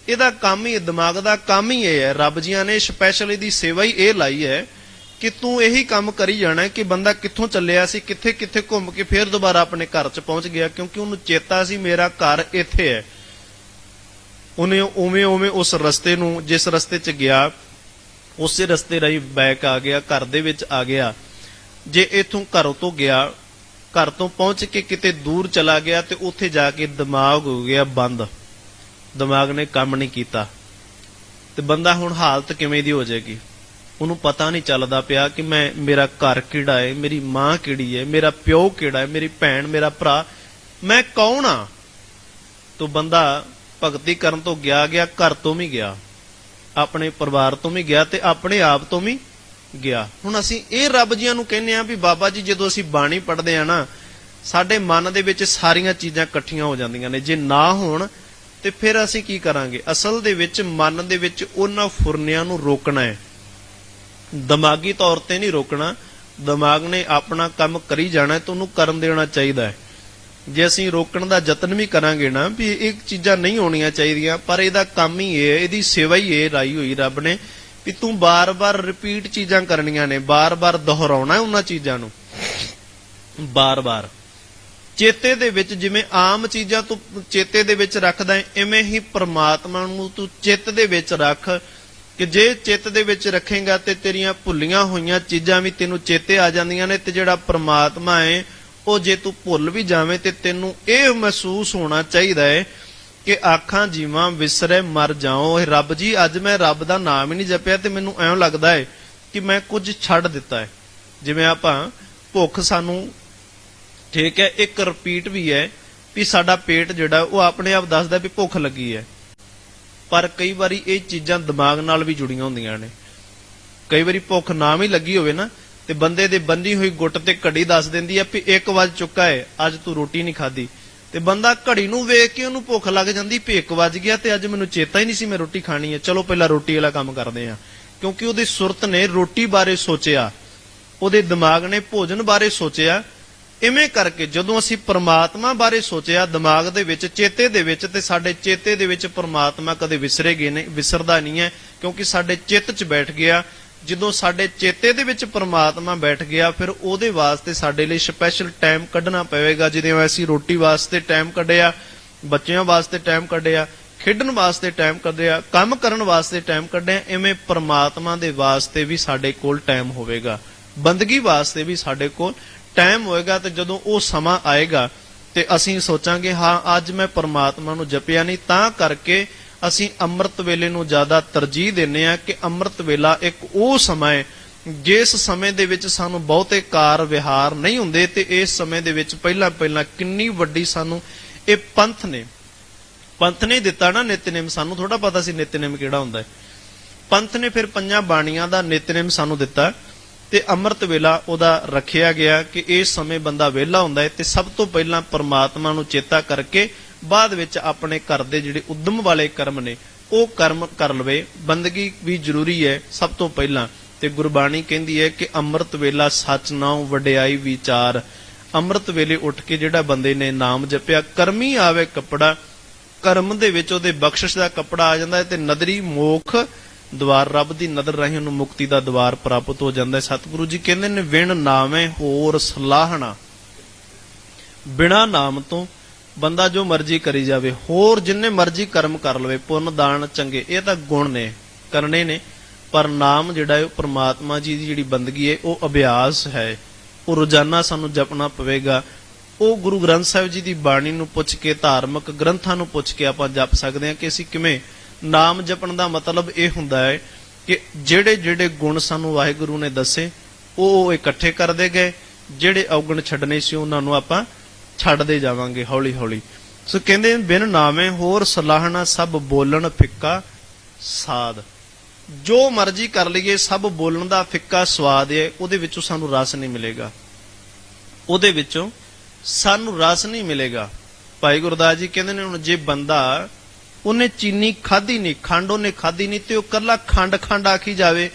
ਇਹਦਾ ਕੰਮ ਹੀ, ਦਿਮਾਗ ਦਾ ਕੰਮ ਹੀ ਇਹ ਹੈ। ਰੱਬ ਜੀਆਂ ਨੇ ਸਪੈਸ਼ਲ ਇਹਦੀ ਸੇਵਾ ਹੀ ਇਹ ਲਾਈ ਹੈ ਕਿ ਤੂੰ ਇਹੀ ਕੰਮ ਕਰੀ ਜਾਣਾ ਕਿ ਬੰਦਾ ਕਿੱਥੋਂ ਚੱਲਿਆ ਸੀ, ਕਿੱਥੇ ਕਿੱਥੇ ਘੁੰਮ ਕੇ ਫਿਰ ਦੁਬਾਰਾ ਆਪਣੇ ਘਰ 'ਚ ਪਹੁੰਚ ਗਿਆ, ਕਿਉਂਕਿ ਉਹਨੂੰ ਚੇਤਾ ਸੀ ਮੇਰਾ ਘਰ ਇੱਥੇ ਹੈ। ਉਹਨੇ ਉਵੇਂ ਉਵੇਂ ਉਸ ਰਸਤੇ ਨੂੰ, ਜਿਸ ਰਸਤੇ 'ਚ ਗਿਆ ਉਸੇ ਰਸਤੇ ਰਾਹੀਂ ਬੈਕ ਆ ਗਿਆ, ਘਰ ਦੇ ਵਿੱਚ ਆ ਗਿਆ। ਜੇ ਇਥੋਂ ਘਰੋਂ ਤੋਂ ਗਿਆ, ਘਰ ਤੋਂ ਪਹੁੰਚ ਕੇ ਕਿਤੇ ਦੂਰ ਚਲਾ ਗਿਆ ਤੇ ਉੱਥੇ ਜਾ ਕੇ ਦਿਮਾਗ ਹੋ ਗਿਆ ਬੰਦ, ਦਿਮਾਗ ਨੇ ਕੰਮ ਨਹੀਂ ਕੀਤਾ, ਤੇ ਬੰਦਾ ਹੁਣ ਹਾਲਤ ਕਿਵੇਂ ਦੀ ਹੋ ਜਾਏਗੀ? ਉਹਨੂੰ ਪਤਾ ਨਹੀਂ ਚੱਲਦਾ ਪਿਆ ਕਿ ਮੇਰਾ ਘਰ ਕਿਹੜਾ ਹੈ, ਮੇਰੀ ਮਾਂ ਕਿਹੜੀ ਹੈ, ਮੇਰਾ ਪਿਓ ਕਿਹੜਾ ਹੈ, ਮੇਰੀ ਭੈਣ, ਮੇਰਾ ਭਰਾ, ਮੈਂ ਕੌਣ ਆ? ਤੋ ਬੰਦਾ ਭਗਤੀ ਕਰਨ ਤੋਂ ਗਿਆ, ਘਰ ਤੋਂ ਵੀ ਗਿਆ, ਆਪਣੇ ਪਰਿਵਾਰ ਤੋਂ ਵੀ ਗਿਆ, ਤੇ ਆਪਣੇ ਆਪ ਤੋਂ ਵੀ ਗਿਆ। ਹੁਣ ਅਸੀਂ ਇਹ ਰੱਬ ਜੀਆਂ ਨੂੰ ਕਹਿੰਦੇ ਆ ਵੀ ਬਾਬਾ ਜੀ, ਜਦੋਂ ਅਸੀਂ ਬਾਣੀ ਪੜ੍ਹਦੇ ਆ ਨਾ, ਸਾਡੇ ਮਨ ਦੇ ਵਿੱਚ ਸਾਰੀਆਂ ਚੀਜ਼ਾਂ ਇਕੱਠੀਆਂ ਹੋ ਜਾਂਦੀਆਂ ਨੇ। ਜੇ ਨਾ ਹੋਣ ਤੇ ਫਿਰ ਅਸੀਂ ਕੀ ਕਰਾਂਗੇ? ਅਸਲ ਦੇ ਵਿੱਚ ਮਨ ਦੇ ਵਿੱਚ ਉਹਨਾਂ ਫੁਰਨਿਆਂ ਨੂੰ ਰੋਕਣਾ ਹੈ, ਦਿਮਾਗੀ ਤੌਰ ਤੇ ਨਹੀਂ ਰੋਕਣਾ। ਦਿਮਾਗ ਨੇ ਆਪਣਾ ਕੰਮ ਕਰੀ ਜਾਣਾ ਤੇ ਉਹਨੂੰ ਕਰਨ ਦੇਣਾ ਚਾਹੀਦਾ ਹੈ। ਜੇ ਅਸੀਂ ਰੋਕਣ ਦਾ ਯਤਨ ਵੀ ਕਰਾਂਗੇ ਨਾ ਵੀ ਇਹ ਚੀਜ਼ਾਂ ਨਹੀਂ ਹੋਣੀਆਂ ਚਾਹੀਦੀਆਂ, ਪਰ ਇਹਦਾ ਕੰਮ ਹੀ ਇਹ, ਇਹਦੀ ਸੇਵਾ ਹੀ ਇਹ ਲਾਈ ਹੋਈ ਰੱਬ ਨੇ ਵੀ ਤੂੰ ਬਾਰ-ਬਾਰ ਰਿਪੀਟ ਚੀਜ਼ਾਂ ਕਰਨੀਆਂ ਨੇ, ਬਾਰ-ਬਾਰ ਦੁਹਰਾਉਣਾ ਉਹਨਾਂ ਚੀਜ਼ਾਂ ਨੂੰ, ਬਾਰ-ਬਾਰ ਚੇਤੇ ਦੇ ਵਿੱਚ। ਜਿਵੇਂ ਆਮ ਚੀਜ਼ਾਂ ਤੂੰ ਚੇਤੇ ਦੇ ਵਿੱਚ ਰੱਖਦਾ ਹੈ, ਇਵੇਂ ਹੀ ਪ੍ਰਮਾਤਮਾ ਨੂੰ ਤੂੰ ਚਿੱਤ ਦੇ ਵਿੱਚ ਰੱਖ, ਕਿ ਜੇ ਚਿੱਤ ਦੇ ਵਿੱਚ ਰੱਖੇਗਾ ਤੇ ਤੇਰੀਆਂ ਭੁੱਲੀਆਂ ਹੋਈਆਂ ਚੀਜ਼ਾਂ ਵੀ ਤੈਨੂੰ ਚੇਤੇ ਆ ਜਾਂਦੀਆਂ ਨੇ, ਤੇ ਜਿਹੜਾ ਪ੍ਰਮਾਤਮਾ ਹੈ ਉਹ ਜੇ ਤੂੰ ਭੁੱਲ ਵੀ ਜਾਵੇਂ ਤੇ ਤੈਨੂੰ ਇਹ ਮਹਿਸੂਸ ਹੋਣਾ ਚਾਹੀਦਾ ਹੈ ਕਿ ਆਖਾਂ ਜੀਵਾਂ ਵਿਸਰੇ ਮਰ ਜਾਓ। ਇਹ ਰੱਬ ਜੀ, ਅੱਜ ਮੈਂ ਰੱਬ ਦਾ ਨਾਮ ਹੀ ਨਹੀਂ ਜਪਿਆ ਤੇ ਮੈਨੂੰ ਐਂ ਲੱਗਦਾ ਹੈ ਕਿ ਮੈਂ ਕੁਝ ਛੱਡ ਦਿੱਤਾ ਹੈ। ਜਿਵੇਂ ਆਪਾਂ ਭੁੱਖ ਸਾਨੂੰ, ਠੀਕ ਹੈ, ਇੱਕ ਰਿਪੀਟ ਵੀ ਹੈ ਵੀ ਸਾਡਾ ਪੇਟ ਜਿਹੜਾ ਉਹ ਆਪਣੇ ਆਪ ਦੱਸਦਾ ਵੀ ਭੁੱਖ ਲੱਗੀ ਹੈ, ਪਰ ਕਈ ਵਾਰੀ ਇਹ ਚੀਜ਼ਾਂ ਦਿਮਾਗ ਨਾਲ ਵੀ ਜੁੜੀਆਂ ਹੁੰਦੀਆਂ ਨੇ। ਕਈ ਵਾਰੀ ਭੁੱਖ ਨਾ ਵੀ ਲੱਗੀ ਹੋਵੇ ਨਾ, ਤੇ ਬੰਦੇ ਦੇ ਬੰਨੀ ਹੋਈ ਗੁੱਟ ਤੇ ਘੜੀ ਦੱਸ ਦਿੰਦੀ ਹੈ ਵੀ 1 ਵੱਜ ਚੁੱਕਾ ਹੈ, ਅੱਜ ਤੂੰ ਰੋਟੀ ਨਹੀਂ ਖਾਧੀ, ਤੇ ਬੰਦਾ ਘੜੀ ਨੂੰ ਵੇਖ ਕੇ ਉਹਨੂੰ ਭੁੱਖ ਲੱਗ ਜਾਂਦੀ ਵੀ 1 ਵੱਜ ਗਿਆ ਤੇ ਅੱਜ ਮੈਨੂੰ ਚੇਤਾ ਹੀ ਨਹੀਂ ਸੀ ਮੈਂ ਰੋਟੀ ਖਾਣੀ ਹੈ, ਚਲੋ ਪਹਿਲਾਂ ਰੋਟੀ ਵਾਲਾ ਕੰਮ ਕਰਦੇ ਆ। ਕਿਉਂਕਿ ਉਹਦੀ ਸੁਰਤ ਨੇ ਰੋਟੀ ਬਾਰੇ ਸੋਚਿਆ, ਉਹਦੇ ਦਿਮਾਗ ਨੇ ਭੋਜਨ ਬਾਰੇ ਸੋਚਿਆ। ਇਵੇਂ ਕਰਕੇ ਜਦੋਂ ਅਸੀਂ ਪ੍ਰਮਾਤਮਾ ਬਾਰੇ ਸੋਚਿਆ ਦਿਮਾਗ ਦੇ ਵਿੱਚ, ਚੇਤੇ ਦੇ ਵਿੱਚ, ਤੇ ਸਾਡੇ ਚੇਤੇ ਦੇ ਵਿੱਚ ਪ੍ਰਮਾਤਮਾ ਕਦੇ ਵਿਸਰਦਾ ਨਹੀਂ ਹੈ, ਕਿਉਂਕਿ ਸਾਡੇ ਚਿੱਤ 'ਚ ਬੈਠ ਗਿਆ। ਜਦੋਂ ਸਾਡੇ ਚੇਤੇ ਦੇ ਵਿੱਚ ਪ੍ਰਮਾਤਮਾ ਬੈਠ ਗਿਆ, ਫਿਰ ਉਹਦੇ ਵਾਸਤੇ ਸਾਡੇ ਲਈ ਸਪੈਸ਼ਲ ਟਾਈਮ ਕੱਢਣਾ ਪਵੇਗਾ। ਜਿਵੇਂ ਅਸੀਂ ਰੋਟੀ ਵਾਸਤੇ ਟਾਈਮ ਕੱਢਿਆ, ਬੱਚਿਆਂ ਵਾਸਤੇ ਟਾਈਮ ਕੱਢਿਆ, ਖੇਡਣ ਵਾਸਤੇ ਟਾਈਮ ਕੱਢਿਆ, ਕੰਮ ਕਰਨ ਵਾਸਤੇ ਟਾਈਮ ਕੱਢਿਆ, ਇਵੇਂ ਪ੍ਰਮਾਤਮਾ ਦੇ ਵਾਸਤੇ ਵੀ ਸਾਡੇ ਕੋਲ ਟਾਈਮ ਹੋਵੇਗਾ, ਬੰਦਗੀ ਵਾਸਤੇ ਵੀ ਸਾਡੇ ਕੋਲ ਟਾਈਮ ਹੋਏਗਾ। ਤੇ ਜਦੋਂ ਉਹ ਸਮਾਂ ਆਏਗਾ ਤੇ ਅਸੀਂ ਸੋਚਾਂਗੇ ਹਾਂ ਅੱਜ ਮੈਂ ਪ੍ਰਮਾਤਮਾ ਨੂੰ ਜਪਿਆ ਨਹੀਂ, ਤਾਂ ਕਰਕੇ ਅਸੀਂ ਅੰਮ੍ਰਿਤ ਵੇਲੇ ਨੂੰ ਜ਼ਿਆਦਾ ਤਰਜੀਹ ਦਿੰਦੇ ਹਾਂ ਕਿ ਅੰਮ੍ਰਿਤ ਵੇਲਾ ਇੱਕ ਉਹ ਸਮਾਂ ਹੈ ਜਿਸ ਸਮੇਂ ਦੇ ਵਿੱਚ ਸਾਨੂੰ ਬਹੁਤੇ ਕਾਰ ਵਿਹਾਰ ਨਹੀਂ ਹੁੰਦੇ, ਤੇ ਇਸ ਸਮੇਂ ਦੇ ਵਿੱਚ ਪਹਿਲਾਂ ਕਿੰਨੀ ਵੱਡੀ ਸਾਨੂੰ ਇਹ ਪੰਥ ਨੇ ਦਿੱਤਾ ਨਾ ਨਿਤਨੇਮ। ਸਾਨੂੰ ਥੋੜਾ ਪਤਾ ਸੀ ਨਿਤਨੇਮ ਕਿਹੜਾ ਹੁੰਦਾ ਹੈ। ਪੰਥ ਨੇ ਫਿਰ 5 ਬਾਣੀਆਂ ਦਾ ਨਿਤਨੇਮ ਸਾਨੂੰ ਦਿੱਤਾ, ਤੇ ਅੰਮ੍ਰਿਤ ਵੇਲਾ ਉਹਦਾ ਰੱਖਿਆ ਗਿਆ ਕਿ ਇਸ ਸਮੇਂ ਬੰਦਾ ਵਿਹਲਾ ਹੁੰਦਾ ਹੈ ਤੇ ਸਭ ਤੋਂ ਪਹਿਲਾਂ ਪਰਮਾਤਮਾ ਨੂੰ ਚੇਤਾ ਕਰਕੇ ਬਾਅਦ ਵਿੱਚ ਆਪਣੇ ਘਰ ਦੇ ਜਿਹੜੇ ਉਦਮ ਵਾਲੇ ਕਰਮ ਨੇ ਉਹ ਕਰਮ ਕਰ ਲਵੇ। ਬੰਦਗੀ ਵੀ ਜ਼ਰੂਰੀ ਹੈ ਸਭ ਤੋਂ ਪਹਿਲਾਂ। ਤੇ ਗੁਰਬਾਣੀ ਕਹਿੰਦੀ ਹੈ ਕਿ ਅੰਮ੍ਰਿਤ ਵੇਲਾ ਸੱਚ ਨਾਉ ਵਡਿਆਈ ਵਿਚਾਰ। ਅੰਮ੍ਰਿਤ ਵੇਲੇ ਉੱਠ ਕੇ ਜਿਹੜਾ ਬੰਦੇ ਨੇ ਨਾਮ ਜਪਿਆ, ਕਰਮੀ ਆਵੇ ਕੱਪੜਾ, ਕਰਮ ਦੇ ਵਿੱਚ ਉਹਦੇ ਬਖਸ਼ਿਸ਼ ਦਾ ਕੱਪੜਾ ਆ ਜਾਂਦਾ ਹੈ, ਤੇ ਨਦਰੀ ਮੋਖ ਦਵਾਰ, ਰੱਬ ਦੀ ਨਦਰ ਰਾਹੀਂ ਉਹਨੂੰ ਮੁਕਤੀ ਦਾ ਦਵਾਰ ਪ੍ਰਾਪਤ ਹੋ ਜਾਂਦਾ ਹੈ। ਸਤਿਗੁਰੂ ਜੀ ਕਹਿੰਦੇ ਨੇ ਵਿਣ ਨਾਵੇਂ ਹੋਰ ਸਲਾਹਣਾ। ਬਿਨਾ ਨਾਮ ਤੋਂ ਬੰਦਾ ਜੋ ਮਰਜ਼ੀ ਕਰੀ ਜਾਵੇ, ਹੋਰ ਜਿੰਨੇ ਮਰਜ਼ੀ ਕਰਮ ਕਰ ਲਵੇ, ਪੁੰਨ ਦਾਨ ਚੰਗੇ, ਇਹ ਤਾਂ ਗੁਣ ਨੇ, ਕਰਨੇ ਨੇ, ਪਰ ਨਾਮ ਜਿਹੜਾ ਹੈ ਉਹ ਪ੍ਰਮਾਤਮਾ ਜੀ ਦੀ ਜਿਹੜੀ ਬੰਦਗੀ ਹੈ ਉਹ ਅਭਿਆਸ ਹੈ, ਉਹ ਰੋਜ਼ਾਨਾ ਸਾਨੂੰ ਜਪਣਾ ਪਵੇਗਾ। ਉਹ ਗੁਰੂ ਗ੍ਰੰਥ ਸਾਹਿਬ ਜੀ ਦੀ ਬਾਣੀ ਨੂੰ ਪੁੱਛ ਕੇ, ਧਾਰਮਿਕ ਗ੍ਰੰਥਾਂ ਨੂੰ ਪੁੱਛ ਕੇ ਆਪਾਂ ਜਪ ਸਕਦੇ ਹਾਂ ਕਿ ਅਸੀਂ ਕਿਵੇਂ। ਨਾਮ ਜਪਣ ਦਾ ਮਤਲਬ ਇਹ ਹੁੰਦਾ ਹੈ ਕਿ ਜਿਹੜੇ ਜਿਹੜੇ ਗੁਣ ਸਾਨੂੰ ਵਾਹਿਗੁਰੂ ਨੇ ਦੱਸੇ ਉਹ ਇਕੱਠੇ ਕਰਦੇ ਗਏ, ਜਿਹੜੇ ਔਗਣ ਛੱਡਣੇ ਸੀ ਉਹਨਾਂ ਨੂੰ ਆਪਾਂ ਛੱਡਦੇ ਜਾਵਾਂਗੇ ਹੌਲੀ ਹੌਲੀ। ਸੋ ਕਹਿੰਦੇ ਬਿਨ ਨਾਵੇਂ ਹੋਰ ਸਲਾਹਣਾ, ਸਭ ਬੋਲਣ ਫਿੱਕਾ ਸਾਧ। ਜੋ ਮਰਜ਼ੀ ਕਰ ਲਈਏ, ਸਭ ਬੋਲਣ ਦਾ ਫਿੱਕਾ ਸਵਾਦ ਹੈ, ਉਹਦੇ ਵਿੱਚੋਂ ਸਾਨੂੰ ਰਸ ਨਹੀਂ ਮਿਲੇਗਾ, ਉਹਦੇ ਵਿੱਚੋਂ ਸਾਨੂੰ ਰਸ ਨਹੀਂ ਮਿਲੇਗਾ। ਭਾਈ ਗੁਰਦਾਸ ਜੀ ਕਹਿੰਦੇ ਨੇ ਹੁਣ ਜੇ ਬੰਦਾ ਉਹਨੇ ਚੀਨੀ ਖਾਧੀ ਨਹੀਂ, ਖੰਡ ਉਹਨੇ ਖਾਧੀ ਨਹੀਂ, ਤੇ ਉਹ ਕੱਲਾ ਖੰਡ ਆਖੀ ਜਾਵੇ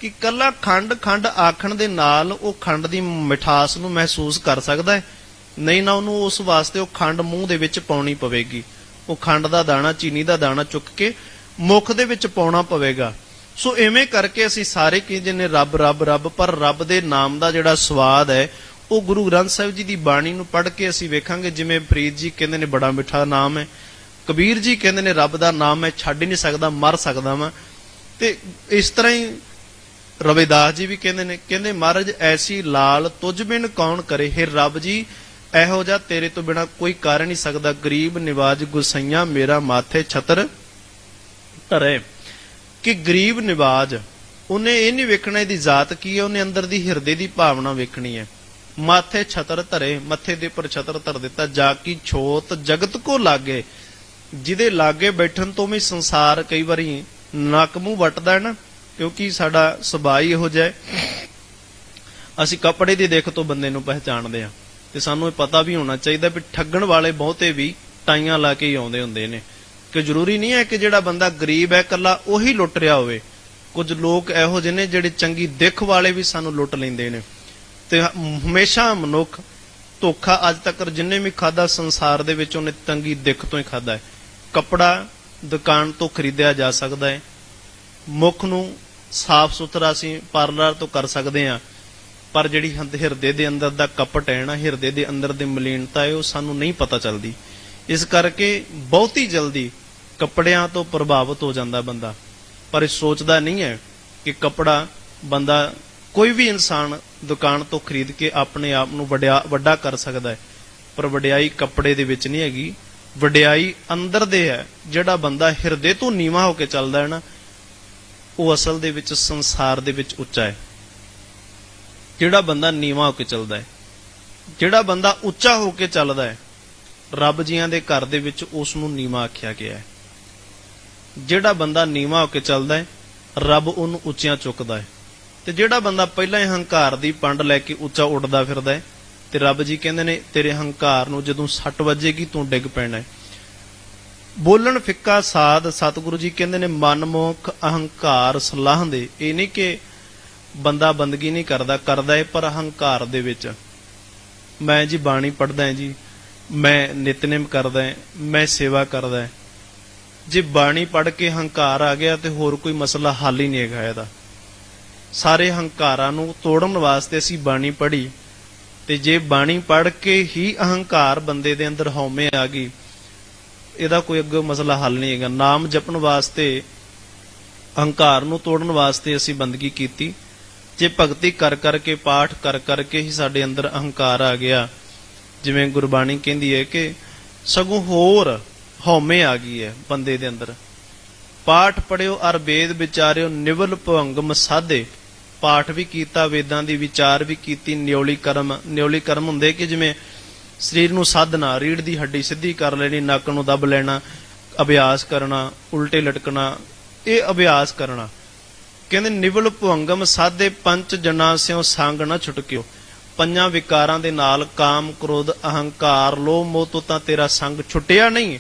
ਕਿ ਕੱਲਾ ਖੰਡ ਆਖਣ ਦੇ ਨਾਲ ਉਹ ਖੰਡ ਦੀ ਮਿਠਾਸ ਨੂੰ ਮਹਿਸੂਸ ਕਰ ਸਕਦਾ ਹੈ? ਨਹੀਂ ਨਾ ਉਹਨੂੰ ਉਸ ਵਾਸਤੇ ਉਹ ਖੰਡ ਮੂੰਹ ਦੇ ਵਿੱਚ ਪਾਉਣੀ ਪਵੇਗੀ। ਉਹ ਖੰਡ ਦਾ ਦਾਣਾ, ਚੀਨੀ ਦਾ ਦਾਣਾ ਚੁੱਕ ਕੇ ਮੁਖ ਦੇ ਵਿੱਚ ਪਾਉਣਾ ਪਵੇਗਾ। ਸੋ ਇਵੇਂ ਕਰਕੇ ਅਸੀਂ ਸਾਰੇ ਕਹਿੰਦੇ ਨੇ ਰੱਬ ਰੱਬ ਰੱਬ, ਪਰ ਰੱਬ ਦੇ ਨਾਮ ਦਾ ਜਿਹੜਾ ਸਵਾਦ ਹੈ ਉਹ ਗੁਰੂ ਗ੍ਰੰਥ ਸਾਹਿਬ ਜੀ ਦੀ ਬਾਣੀ ਨੂੰ ਪੜ੍ਹ ਕੇ ਅਸੀਂ ਵੇਖਾਂਗੇ। ਜਿਵੇਂ ਫਰੀਦ ਜੀ ਕਹਿੰਦੇ ਨੇ ਬੜਾ ਮਿੱਠਾ ਨਾਮ ਹੈ, ਕਬੀਰ ਜੀ ਕਹਿੰਦੇ ਨੇ ਰੱਬ ਦਾ ਨਾਮ ਮੈਂ ਛੱਡ ਹੀ ਨਹੀਂ ਸਕਦਾ, ਮਰ ਸਕਦਾ ਵਾਂ। ਤੇ ਇਸ ਤਰ੍ਹਾਂ ਹੀ ਰਵਿਦਾਸ ਜੀ ਵੀ ਕਹਿੰਦੇ ਨੇ, ਕਹਿੰਦੇ ਮਹਾਰਾਜ ਐਸੀ ਲਾਲ ਤੁਝ ਬਿਨ ਕੌਣ ਕਰੇ, ਹੇ ਰੱਬ ਜੀ ਇਹੋ ਜਿਹਾ ਤੇਰੇ ਤੋਂ ਬਿਨਾ ਕੋਈ ਕਰ ਨਹੀਂ ਸਕਦਾ। ਗਰੀਬ ਨਿਵਾਜ ਗੁਸਈਆਂ ਮੇਰਾ ਮਾਥੇ ਛਤਰ ਧਰੇ। ਕਿ ਗਰੀਬ ਨਿਵਾਜ, ਉਹਨੇ ਇਹ ਨਹੀਂ ਵੇਖਣਾ ਇਹਦੀ ਜ਼ਾਤ ਕੀ ਹੈ, ਉਹਨੇ ਅੰਦਰ ਦੀ ਹਿਰਦੇ ਦੀ ਭਾਵਨਾ ਵੇਖਣੀ ਹੈ। ਮਾਥੇ ਛਤਰ ਧਰੇ, ਮੱਥੇ ਦੇ ਉੱਪਰ ਛਤਰ ਧਰ ਦਿੱਤਾ। ਜਾ ਕੀ ਛੋਤ ਜਗਤ ਕੋ ਲਾਗੇ, ਜਿਹਦੇ ਲਾਗੇ ਬੈਠਣ ਤੋਂ ਵੀ ਸੰਸਾਰ ਕਈ ਵਾਰੀ ਨੱਕ ਮੂੰਹ ਵੱਟਦਾ ਹੈ ਨਾ, ਕਿਉਂਕਿ ਸਾਡਾ ਸੁਭਾਅ ਹੀ ਇਹੋ ਜਿਹਾ ਹੈ। ਅਸੀਂ ਕੱਪੜੇ ਦੀ ਦਿੱਖ ਤੋਂ ਬੰਦੇ ਨੂੰ ਪਹਿਚਾਣਦੇ ਹਾਂ, ਤੇ ਸਾਨੂੰ ਇਹ ਪਤਾ ਵੀ ਹੋਣਾ ਚਾਹੀਦਾ ਵੀ ਠੱਗਣ ਵਾਲੇ ਬਹੁਤੇ ਵੀ ਟਾਈਆਂ ਲਾ ਕੇ ਹੀ ਆਉਂਦੇ ਹੁੰਦੇ ਨੇ। ਕਿ ਜ਼ਰੂਰੀ ਨਹੀਂ ਹੈ ਕਿ ਜਿਹੜਾ ਬੰਦਾ ਗਰੀਬ ਹੈ ਇਕੱਲਾ ਉਹੀ ਲੁੱਟ ਰਿਹਾ ਹੋਵੇ। ਕੁਝ ਲੋਕ ਇਹੋ ਜਿਹੇ ਨੇ ਜਿਹੜੇ ਚੰਗੀ ਦਿੱਖ ਵਾਲੇ ਵੀ ਸਾਨੂੰ ਲੁੱਟ ਲੈਂਦੇ ਨੇ। ਤੇ ਹਮੇਸ਼ਾ ਮਨੁੱਖ ਧੋਖਾ ਅੱਜ ਤੱਕ ਜਿੰਨੇ ਵੀ ਖਾਦਾ ਸੰਸਾਰ ਦੇ ਵਿੱਚ ਉਹਨੇ ਤੰਗੀ ਦਿੱਖ ਤੋਂ ਹੀ ਖਾਦਾ ਹੈ। ਕੱਪੜਾ ਦੁਕਾਨ ਤੋਂ ਖਰੀਦਿਆ ਜਾ ਸਕਦਾ ਹੈ, ਮੁੱਖ ਨੂੰ ਸਾਫ਼ ਸੁਥਰਾ ਅਸੀਂ ਪਾਰਲਰ ਤੋਂ ਕਰ ਸਕਦੇ ਹਾਂ, ਪਰ ਜਿਹੜੀ ਹਿਰਦੇ ਦੇ ਅੰਦਰ ਦਾ ਕਪਟ ਹੈ ਨਾ, ਹਿਰਦੇ ਦੇ ਅੰਦਰ ਦੀ ਮਲੀਨਤਾ ਹੈ, ਉਹ ਸਾਨੂੰ ਨਹੀਂ ਪਤਾ ਚੱਲਦੀ। ਇਸ ਕਰਕੇ ਬਹੁਤੀ ਜਲਦੀ ਕੱਪੜਿਆਂ ਤੋਂ ਪ੍ਰਭਾਵਿਤ ਹੋ ਜਾਂਦਾ ਬੰਦਾ, ਪਰ ਇਹ ਸੋਚਦਾ ਨਹੀਂ ਹੈ ਕਿ ਕੱਪੜਾ ਬੰਦਾ, ਕੋਈ ਵੀ ਇਨਸਾਨ ਦੁਕਾਨ ਤੋਂ ਖਰੀਦ ਕੇ ਆਪਣੇ ਆਪ ਨੂੰ ਵੱਡਾ ਕਰ ਸਕਦਾ ਹੈ। ਪਰ ਵਡਿਆਈ ਕੱਪੜੇ ਦੇ ਵਿੱਚ ਨਹੀਂ ਹੈਗੀ, ਵਡਿਆਈ ਅੰਦਰ ਦੇ ਹੈ। ਜਿਹੜਾ ਬੰਦਾ ਹਿਰਦੇ ਤੋਂ ਨੀਵਾਂ ਹੋ ਕੇ ਚੱਲਦਾ ਹੈ ਨਾ, ਉਹ ਅਸਲ ਦੇ ਵਿੱਚ ਸੰਸਾਰ ਦੇ ਵਿੱਚ ਉੱਚਾ ਹੈ। ਜਿਹੜਾ ਬੰਦਾ ਨੀਵਾਂ ਹੋ ਕੇ ਚੱਲਦਾ ਹੈ, ਜਿਹੜਾ ਬੰਦਾ ਉੱਚਾ ਹੋ ਕੇ ਚੱਲਦਾ ਹੈ, ਰੱਬ ਜੀਆਂ ਦੇ ਘਰ ਦੇ ਵਿੱਚ ਉਸ ਨੂੰ ਨੀਵਾਂ ਆਖਿਆ ਗਿਆ ਹੈ। ਜਿਹੜਾ ਬੰਦਾ ਨੀਵਾਂ ਹੋ ਕੇ ਚੱਲਦਾ ਹੈ, ਰੱਬ ਉਹਨੂੰ ਉੱਚਿਆਂ ਚੁੱਕਦਾ ਹੈ। ਤੇ ਜਿਹੜਾ ਬੰਦਾ ਪਹਿਲਾਂ ਹੀ ਹੰਕਾਰ ਦੀ ਪੰਡ ਲੈ ਕੇ ਉੱਚਾ ਉੱਡਦਾ ਫਿਰਦਾ ਹੈ, ਤੇ ਰੱਬ ਜੀ ਕਹਿੰਦੇ ਨੇ ਤੇਰੇ ਹੰਕਾਰ ਨੂੰ ਜਦੋਂ ਸੱਟ ਵੱਜੇਗੀ ਤੂੰ ਡਿੱਗ ਪੈਣਾ ਹੈ। ਬੋਲਣ ਫਿੱਕਾ ਸਾਧ, ਸਤਿਗੁਰੂ ਜੀ ਕਹਿੰਦੇ ਨੇ ਮਨਮੁਖ ਅਹੰਕਾਰ ਸਲਾਹੁੰਦੇ। ਇਹ ਨਹੀਂ ਕਿ ਬੰਦਾ ਬੰਦਗੀ ਨਹੀਂ ਕਰਦਾ ਹੈ, ਪਰ ਅਹੰਕਾਰ ਦੇ ਵਿੱਚ ਮੈਂ ਜੀ ਬਾਣੀ ਪੜ੍ਹਦਾ ਹੈ, ਜੀ ਮੈਂ ਨਿਤਨੇਮ ਕਰਦਾ ਹੈ, ਮੈਂ ਸੇਵਾ ਕਰਦਾ ਹੈ। ਜੇ ਬਾਣੀ ਪੜ੍ਹ ਕੇ ਹੰਕਾਰ ਆ ਗਿਆ ਤੇ ਹੋਰ ਕੋਈ ਮਸਲਾ ਹੱਲ ਹੀ ਨਹੀਂ ਹੈਗਾ ਇਹਦਾ। ਸਾਰੇ ਹੰਕਾਰਾਂ ਨੂੰ ਤੋੜਨ ਵਾਸਤੇ ਅਸੀਂ ਬਾਣੀ ਪੜ੍ਹੀ, ਤੇ ਜੇ ਬਾਣੀ ਪੜ੍ਹ ਕੇ ਹੀ ਅਹੰਕਾਰ ਬੰਦੇ ਦੇ ਅੰਦਰ ਹਉਮੈ ਆ ਗਈ, ਇਹਦਾ ਕੋਈ ਅੱਗੇ ਮਸਲਾ ਹੱਲ ਨਹੀਂ ਹੈਗਾ। ਨਾਮ ਜਪਣ ਵਾਸਤੇ, ਅਹੰਕਾਰ ਨੂੰ ਤੋੜਨ ਵਾਸਤੇ ਅਸੀਂ ਬੰਦਗੀ ਕੀਤੀ। ਜੇ ਭਗਤੀ ਕਰ ਕਰਕੇ, ਪਾਠ ਕਰ ਕਰਕੇ ਹੀ ਸਾਡੇ ਅੰਦਰ ਅਹੰਕਾਰ ਆ ਗਿਆ, ਜਿਵੇਂ ਗੁਰਬਾਣੀ ਕਹਿੰਦੀ ਹੈ ਕਿ ਸਗੋਂ ਹੋਰ ਹਉਮੈ ਆ ਗਈ ਹੈ ਬੰਦੇ ਦੇ ਅੰਦਰ। ਪਾਠ ਪੜਿਓ ਅਰ ਵੇਦ ਵਿਚਾਰਿਓ, ਨਿਵਲ ਭਵੰਗਮ ਸਾਧੇ। ਪਾਠ ਵੀ ਕੀਤਾ, ਵੇਦਾਂ ਦੀ ਵਿਚਾਰ ਵੀ ਕੀਤੀ। ਨਿਉਲੀ ਕਰਮ ਹੁੰਦੇ ਕਿ ਜਿਵੇਂ ਸਰੀਰ ਨੂੰ ਸਾਧਨਾ, ਰੀੜ ਦੀ ਹੱਡੀ ਸਿੱਧੀ ਕਰ ਲੈਣੀ, ਨੱਕ ਨੂੰ ਦੱਬ ਲੈਣਾ, ਅਭਿਆਸ ਕਰਨਾ, ਉਲਟੇ ਲਟਕਣਾ, ਇਹ ਅਭਿਆਸ ਕਰਨਾ। ਕਹਿੰਦੇ ਨਿਵਲ ਭਵੰਗਮ ਸਾਧੇ, ਪੰਜ ਜਨਾਂ ਸਿਓ ਸੰਗ ਨਾ ਛੁਟਕਿਓ। ਪੰਜਾਂ ਵਿਕਾਰਾਂ ਦੇ ਨਾਲ ਕਾਮ, ਕ੍ਰੋਧ, ਅਹੰਕਾਰ, ਲੋਭ, ਮੋਹ ਤੋਂ ਤਾਂ ਤੇਰਾ ਸੰਗ ਛੁੱਟਿਆ ਨਹੀਂ।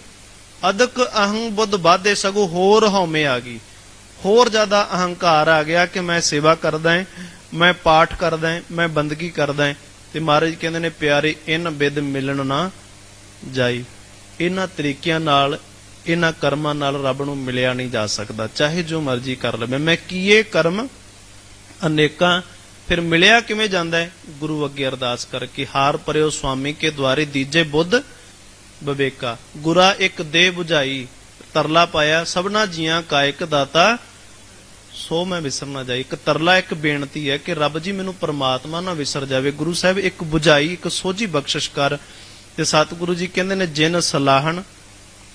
ਅਦਕ ਅਹੰ ਬੁੱਧ ਬਾਧੇ, ਸਗੋਂ ਹੋਰ ਹਉਮੈ ਆ ਗਈ, ਹੋਰ ਜ਼ਿਆਦਾ ਅਹੰਕਾਰ ਆ ਗਿਆ ਕਿ ਮੈਂ ਸੇਵਾ ਕਰਦਾ ਹਾਂ, ਮੈਂ ਪਾਠ ਕਰਦਾ ਹਾਂ, ਮੈਂ ਬੰਦਗੀ ਕਰਦਾ ਹਾਂ। ਤੇ ਮਹਾਰਾਜ ਕਹਿੰਦੇ ਨੇ ਪਿਆਰੇ ਇਨ ਬਿਦ ਮਿਲਣ ਨਾ ਜਾਈ। ਇਹਨਾਂ ਤਰੀਕਿਆਂ ਨਾਲ, ਇਹਨਾਂ ਕਰਮਾਂ ਨਾਲ ਰੱਬ ਨੂੰ ਮਿਲਿਆ ਨਹੀਂ ਜਾ ਸਕਦਾ, ਚਾਹੇ ਜੋ ਮਰਜ਼ੀ ਕਰ ਲਵੇ। ਮੈਂ ਕੀਏ ਕਰਮ ਅਨੇਕਾਂ, ਫਿਰ ਮਿਲਿਆ ਕਿਵੇਂ ਜਾਂਦਾ ਹੈ? ਗੁਰੂ ਅੱਗੇ ਅਰਦਾਸ ਕਰਕੇ, ਹਾਰ ਪਰਿਓ ਸੁਆਮੀ ਕੇ ਦੁਆਰੇ ਦੀਜੇ ਬੁੱਧ ਵਿਵੇਕਾ। ਗੁਰਾ ਇੱਕ ਦੇ 부ਝਾਈ, ਤਰਲਾ ਪਾਇਆ ਸਭਨਾ ਜੀਆਂ ਕਾ ਇੱਕ ਦਾਤਾ, ਸੋ ਮੈਂ ਵਿਸਰ ਨਾ ਜਾਈ। ਇੱਕ ਤਰਲਾ, ਇੱਕ ਬੇਨਤੀ ਹੈ ਕਿ ਰੱਬ ਜੀ ਮੈਨੂੰ ਪਰਮਾਤਮਾ ਨਾ ਵਿਸਰ ਜਾਵੇ। ਗੁਰੂ ਸਾਹਿਬ ਇੱਕ 부ਝਾਈ, ਇੱਕ ਸੋਝੀ ਬਖਸ਼ਿਸ਼ ਕਰ। ਤੇ ਸਤਿਗੁਰੂ ਜੀ ਕਹਿੰਦੇ ਨੇ ਜਿਨ ਸਲਾਹਣ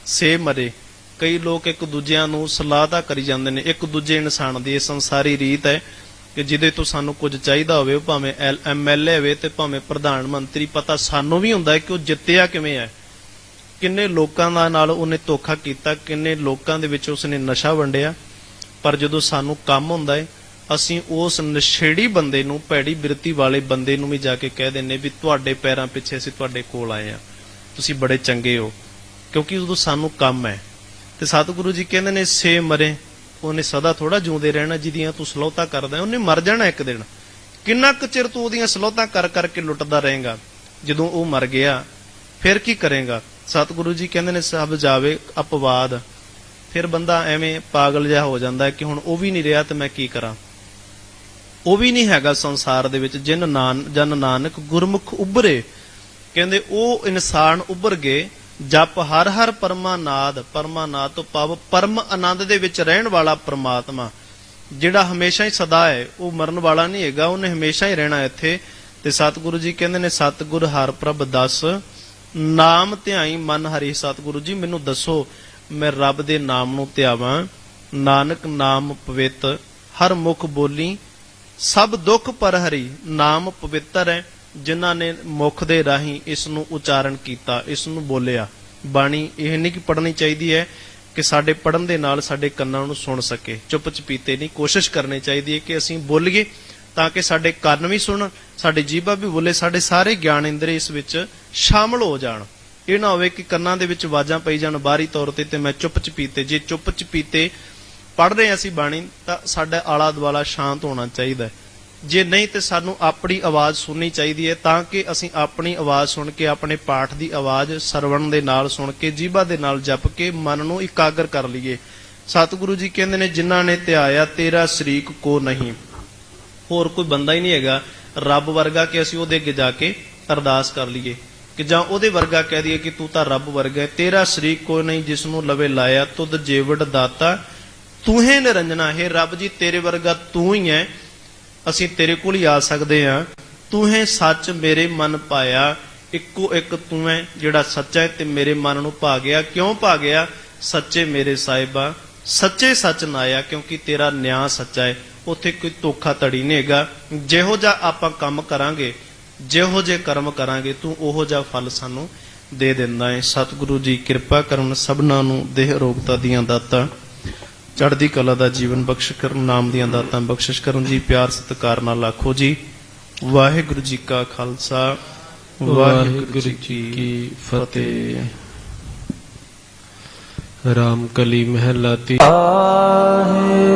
ਸੇ ਮਰੇ। ਕਈ ਲੋਕ ਇੱਕ ਦੂਜਿਆਂ ਨੂੰ ਸਲਾਹ ਤਾਂ ਕਰੀ ਜਾਂਦੇ ਨੇ, ਇੱਕ ਦੂਜੇ ਇਨਸਾਨ ਦੀ ਇਹ ਸੰਸਾਰੀ ਰੀਤ ਹੈ ਕਿ ਜਿਹਦੇ ਤੋਂ ਸਾਨੂੰ ਕੁਝ ਚਾਹੀਦਾ ਹੋਵੇ, ਉਹ ਭਾਵੇਂ MLA ਹੋਵੇ ਤੇ ਭਾਵੇਂ ਪ੍ਰਧਾਨ ਮੰਤਰੀ, ਪਤਾ ਸਾਨੂੰ ਵੀ ਹੁੰਦਾ ਹੈ ਕਿ ਉਹ ਜਿੱਤਿਆ ਕਿਵੇਂ ਹੈ, ਕਿੰਨੇ ਲੋਕਾਂ ਨਾਲ ਉਹਨੇ ਧੋਖਾ ਕੀਤਾ, ਕਿੰਨੇ ਲੋਕਾਂ ਦੇ ਵਿੱਚ ਉਸਨੇ ਨਸ਼ਾ ਵੰਡਿਆ। ਪਰ ਜਦੋਂ ਸਾਨੂੰ ਕੰਮ ਹੁੰਦਾ ਹੈ, ਅਸੀਂ ਉਸ ਨਸ਼ੇੜੀ ਬੰਦੇ ਨੂੰ, ਭੈੜੀ ਬਿਰਤੀ ਵਾਲੇ ਬੰਦੇ ਨੂੰ ਵੀ ਜਾ ਕੇ ਕਹਿ ਦਿੰਦੇ ਵੀ ਤੁਹਾਡੇ ਪੈਰਾਂ ਪਿੱਛੇ ਅਸੀਂ ਤੁਹਾਡੇ ਕੋਲ ਆਏ ਹਾਂ, ਤੁਸੀਂ ਬੜੇ ਚੰਗੇ ਹੋ, ਕਿਉਂਕਿ ਉਦੋਂ ਸਾਨੂੰ ਕੰਮ ਹੈ। ਤੇ ਸਤਿਗੁਰੂ ਜੀ ਕਹਿੰਦੇ ਨੇ ਸੇ ਮਰੇ, ਉਹਨੇ ਸਦਾ ਥੋੜਾ ਜਿਉਂਦੇ ਰਹਿਣਾ, ਜਿਹਦੀਆਂ ਤੂੰ ਸਲੋਤਾਂ ਕਰਦਾ ਉਹਨੇ ਮਰ ਜਾਣਾ ਇੱਕ ਦਿਨ। ਕਿੰਨਾ ਕੁ ਚਿਰ ਤੂੰ ਉਹਦੀਆਂ ਸਲੋਤਾਂ ਕਰ ਕਰਕੇ ਲੁੱਟਦਾ ਰਹੇਗਾ? ਜਦੋਂ ਉਹ ਮਰ ਗਿਆ ਫਿਰ ਕੀ ਕਰੇਗਾ? ਸਤਿਗੁਰੂ ਜੀ ਕਹਿੰਦੇ ਨੇ ਸਭ ਜਾਵੇ ਅਪਵਾਦ। ਫਿਰ ਬੰਦਾ ਐਵੇਂ ਪਾਗਲ ਜਿਹਾ ਹੋ ਜਾਂਦਾ ਹੈ ਕਿ ਹੁਣ ਉਹ ਵੀ ਨਹੀਂ ਰਿਹਾ ਤੇ ਮੈਂ ਕੀ ਕਰਾਂ। ਉਹ ਵੀ ਨਹੀਂ ਹੈਗਾ ਸੰਸਾਰ ਦੇ ਵਿੱਚ। ਜਨ ਨਾਨਕ ਗੁਰਮੁਖ ਉਭਰੇ, ਕਹਿੰਦੇ ਉਹ ਇਨਸਾਨ ਉੱਭਰ ਗਏ ਜਪ ਹਰ ਹਰ ਪਰਮਾਨਾਦ। ਪਰਮਾਨਾਦ ਤੋਂ ਭਾਵ ਪਰਮ ਆਨੰਦ ਦੇ ਵਿੱਚ ਰਹਿਣ ਵਾਲਾ ਪ੍ਰਮਾਤਮਾ ਜਿਹੜਾ ਹਮੇਸ਼ਾ ਹੀ ਸਦਾ ਹੈ, ਉਹ ਮਰਨ ਵਾਲਾ ਨਹੀਂ ਹੈਗਾ, ਉਹਨੇ ਹਮੇਸ਼ਾ ਹੀ ਰਹਿਣਾ ਇੱਥੇ। ਤੇ ਸਤਿਗੁਰੂ ਜੀ ਕਹਿੰਦੇ ਨੇ ਸਤਿਗੁਰ ਹਰ ਪ੍ਰਭ ਦਸ, ਨਾਮ ਧਿਆਈ ਮਨ ਹਰੀ। ਸਤਿਗੁਰੂ ਜੀ ਮੈਨੂੰ ਦੱਸੋ ਮੈਂ ਰੱਬ ਦੇ ਨਾਮ ਨੂੰ ਧਿਆਵਾਂ। ਨਾਨਕ ਨਾਮ ਪਵਿੱਤ ਹਰ ਮੁਖ ਬੋਲੀ, ਸਭ ਦੁੱਖ ਪਰ ਹਰੀ। ਨਾਮ ਪਵਿੱਤਰ ਹੈ, ਜਿਨ੍ਹਾਂ ਨੇ ਮੁਖ ਦੇ ਰਾਹੀਂ ਇਸ ਨੂੰ ਉਚਾਰਨ ਕੀਤਾ, ਇਸ ਨੂੰ ਬੋਲਿਆ। ਬਾਣੀ ਇਹ ਨਹੀਂ ਕਿ ਪੜ੍ਹਨੀ ਚਾਹੀਦੀ ਹੈ ਕਿ ਸਾਡੇ ਪੜ੍ਹਨ ਦੇ ਨਾਲ ਸਾਡੇ ਕੰਨਾਂ ਨੂੰ ਸੁਣ ਸਕੇ, ਚੁੱਪ ਚਪੀਤੇ ਨਹੀਂ। ਕੋਸ਼ਿਸ਼ ਕਰਨੀ ਚਾਹੀਦੀ ਹੈ ਕਿ ਅਸੀਂ ਬੋਲੀਏ ਤਾਂ ਕਿ ਸਾਡੇ ਕੰਨ ਵੀ ਸੁਣਨ, ਸਾਡੇ ਜੀਭਾ ਵੀ ਬੋਲੇ, ਸਾਡੇ ਸਾਰੇ ਗਿਆਨ ਇੰਦਰੀ ਇਸ ਵਿੱਚ ਸ਼ਾਮਲ ਹੋ ਜਾਣ। ਇਹ ਨਾ ਹੋਵੇ ਕਿ ਕੰਨਾਂ ਦੇ ਵਿੱਚ ਆਵਾਜ਼ਾਂ ਪਈ ਜਾਣ ਬਾਹਰੀ ਤੌਰ ਤੇ ਮੈਂ ਚੁੱਪ ਚਪੀਤੇ। ਜੇ ਚੁੱਪ ਚਪੀਤੇ ਪੜ੍ਹ ਰਹੇ ਅਸੀਂ ਬਾਣੀ ਤਾਂ ਸਾਡਾ ਆਲਾ ਦੁਆਲਾ ਸ਼ਾਂਤ ਹੋਣਾ ਚਾਹੀਦਾ ਹੈ। ਜੇ ਨਹੀਂ ਤੇ ਸਾਨੂੰ ਆਪਣੀ ਆਵਾਜ਼ ਸੁਣਨੀ ਚਾਹੀਦੀ ਹੈ ਤਾਂ ਕਿ ਅਸੀਂ ਆਪਣੀ ਆਵਾਜ਼ ਸੁਣ ਕੇ, ਆਪਣੇ ਪਾਠ ਦੀ ਆਵਾਜ਼ ਸਰਵਣ ਦੇ ਨਾਲ ਸੁਣ ਕੇ, ਜੀਭਾ ਦੇ ਨਾਲ ਜਪ ਕੇ ਮਨ ਨੂੰ ਇਕਾਗਰ ਕਰ ਲਈਏ। ਸਤਿਗੁਰੂ ਜੀ ਕਹਿੰਦੇ ਨੇ ਜਿਨ੍ਹਾਂ ਨੇ ਧਿਆਇਆ ਤੇਰਾ ਸ਼ਰੀਕ ਕੋ ਨਹੀਂ। ਹੋਰ ਕੋਈ ਬੰਦਾ ਹੀ ਨਹੀਂ ਹੈਗਾ ਰੱਬ ਵਰਗਾ ਕਿ ਅਸੀਂ ਉਹਦੇ ਅੱਗੇ ਜਾ ਕੇ ਅਰਦਾਸ ਕਰ ਲਈਏ ਕਿ ਜਾਂ ਉਹਦੇ ਵਰਗਾ ਕਹਿ ਦਈਏ ਕਿ ਤੂੰ ਤਾਂ ਰੱਬ ਵਰਗਾ ਹੈ। ਤੇਰਾ ਸ਼ਰੀਕ ਕੋਈ ਨਹੀਂ ਜਿਸ ਨੂੰ ਲਵੇ ਲਾਇਆ, ਤੁਧ ਜੀਵੜ ਦਾਤਾ ਤੂੰ ਹੈ ਨਿਰੰਜਨਾ। ਹੈ ਰੱਬ ਜੀ ਤੇਰੇ ਵਰਗਾ ਤੂੰ ਹੀ ਹੈ, ਅਸੀਂ ਤੇਰੇ ਕੋਲ ਹੀ ਆ ਸਕਦੇ ਹਾਂ। ਤੂੰ ਹੈ ਸੱਚ ਮੇਰੇ ਮਨ ਪਾਇਆ, ਇੱਕੋ ਇੱਕ ਤੂੰ ਹੈ ਜਿਹੜਾ ਸੱਚਾ ਹੈ ਤੇ ਮੇਰੇ ਮਨ ਨੂੰ ਭਾ ਗਿਆ। ਕਿਉਂ ਭਾ ਗਿਆ? ਸੱਚੇ ਮੇਰੇ ਸਾਹਿਬਾ ਸੱਚੇ ਸੱਚ ਨਾਇਆ, ਕਿਉਂਕਿ ਤੇਰਾ ਨਿਆਂ ਸੱਚਾ ਹੈ, ਉੱਥੇ ਕੋਈ ਧੋਖਾ ਧੜੀ ਨਹੀਂ ਹੈਗਾ। ਜਿਹੋ ਜਿਹਾ ਆਪਾਂ ਕੰਮ ਕਰਾਂਗੇ, ਜਿਹੋ ਜਿਹੇ ਕਰਮ ਕਰਾਂਗੇ, ਤੂੰ ਉਹੋ ਜਿਹਾ ਫਲ ਸਾਨੂੰ ਦੇ ਦਿੰਦਾ ਹੈ। ਸਤਿਗੁਰੂ ਜੀ ਕਿਰਪਾ ਕਰਨ, ਸਭਨਾਂ ਨੂੰ ਦੇਹ ਅਰੋਗਤਾ ਦੀਆਂ ਦਾਤਾਂ, ਚੜ੍ਹਦੀ ਕਲਾ ਦਾ ਜੀਵਨ ਬਖਸ਼ ਕਰਨ, ਨਾਮ ਦੀਆਂ ਦਾਤਾਂ ਬਖਸ਼ਿਸ਼ ਕਰਨ ਜੀ। ਪਿਆਰ ਸਤਿਕਾਰ ਨਾਲ ਆਖੋ ਜੀ ਵਾਹਿਗੁਰੂ ਜੀ ਕਾ ਖਾਲਸਾ, ਵਾਹਿਗੁਰੂ ਜੀ ਕੀ ਫਤਿਹ। ਰਾਮ ਕਲੀ ਮਹਿਲਾ ਤੀ। ਵਾਹਿਗੁਰੂ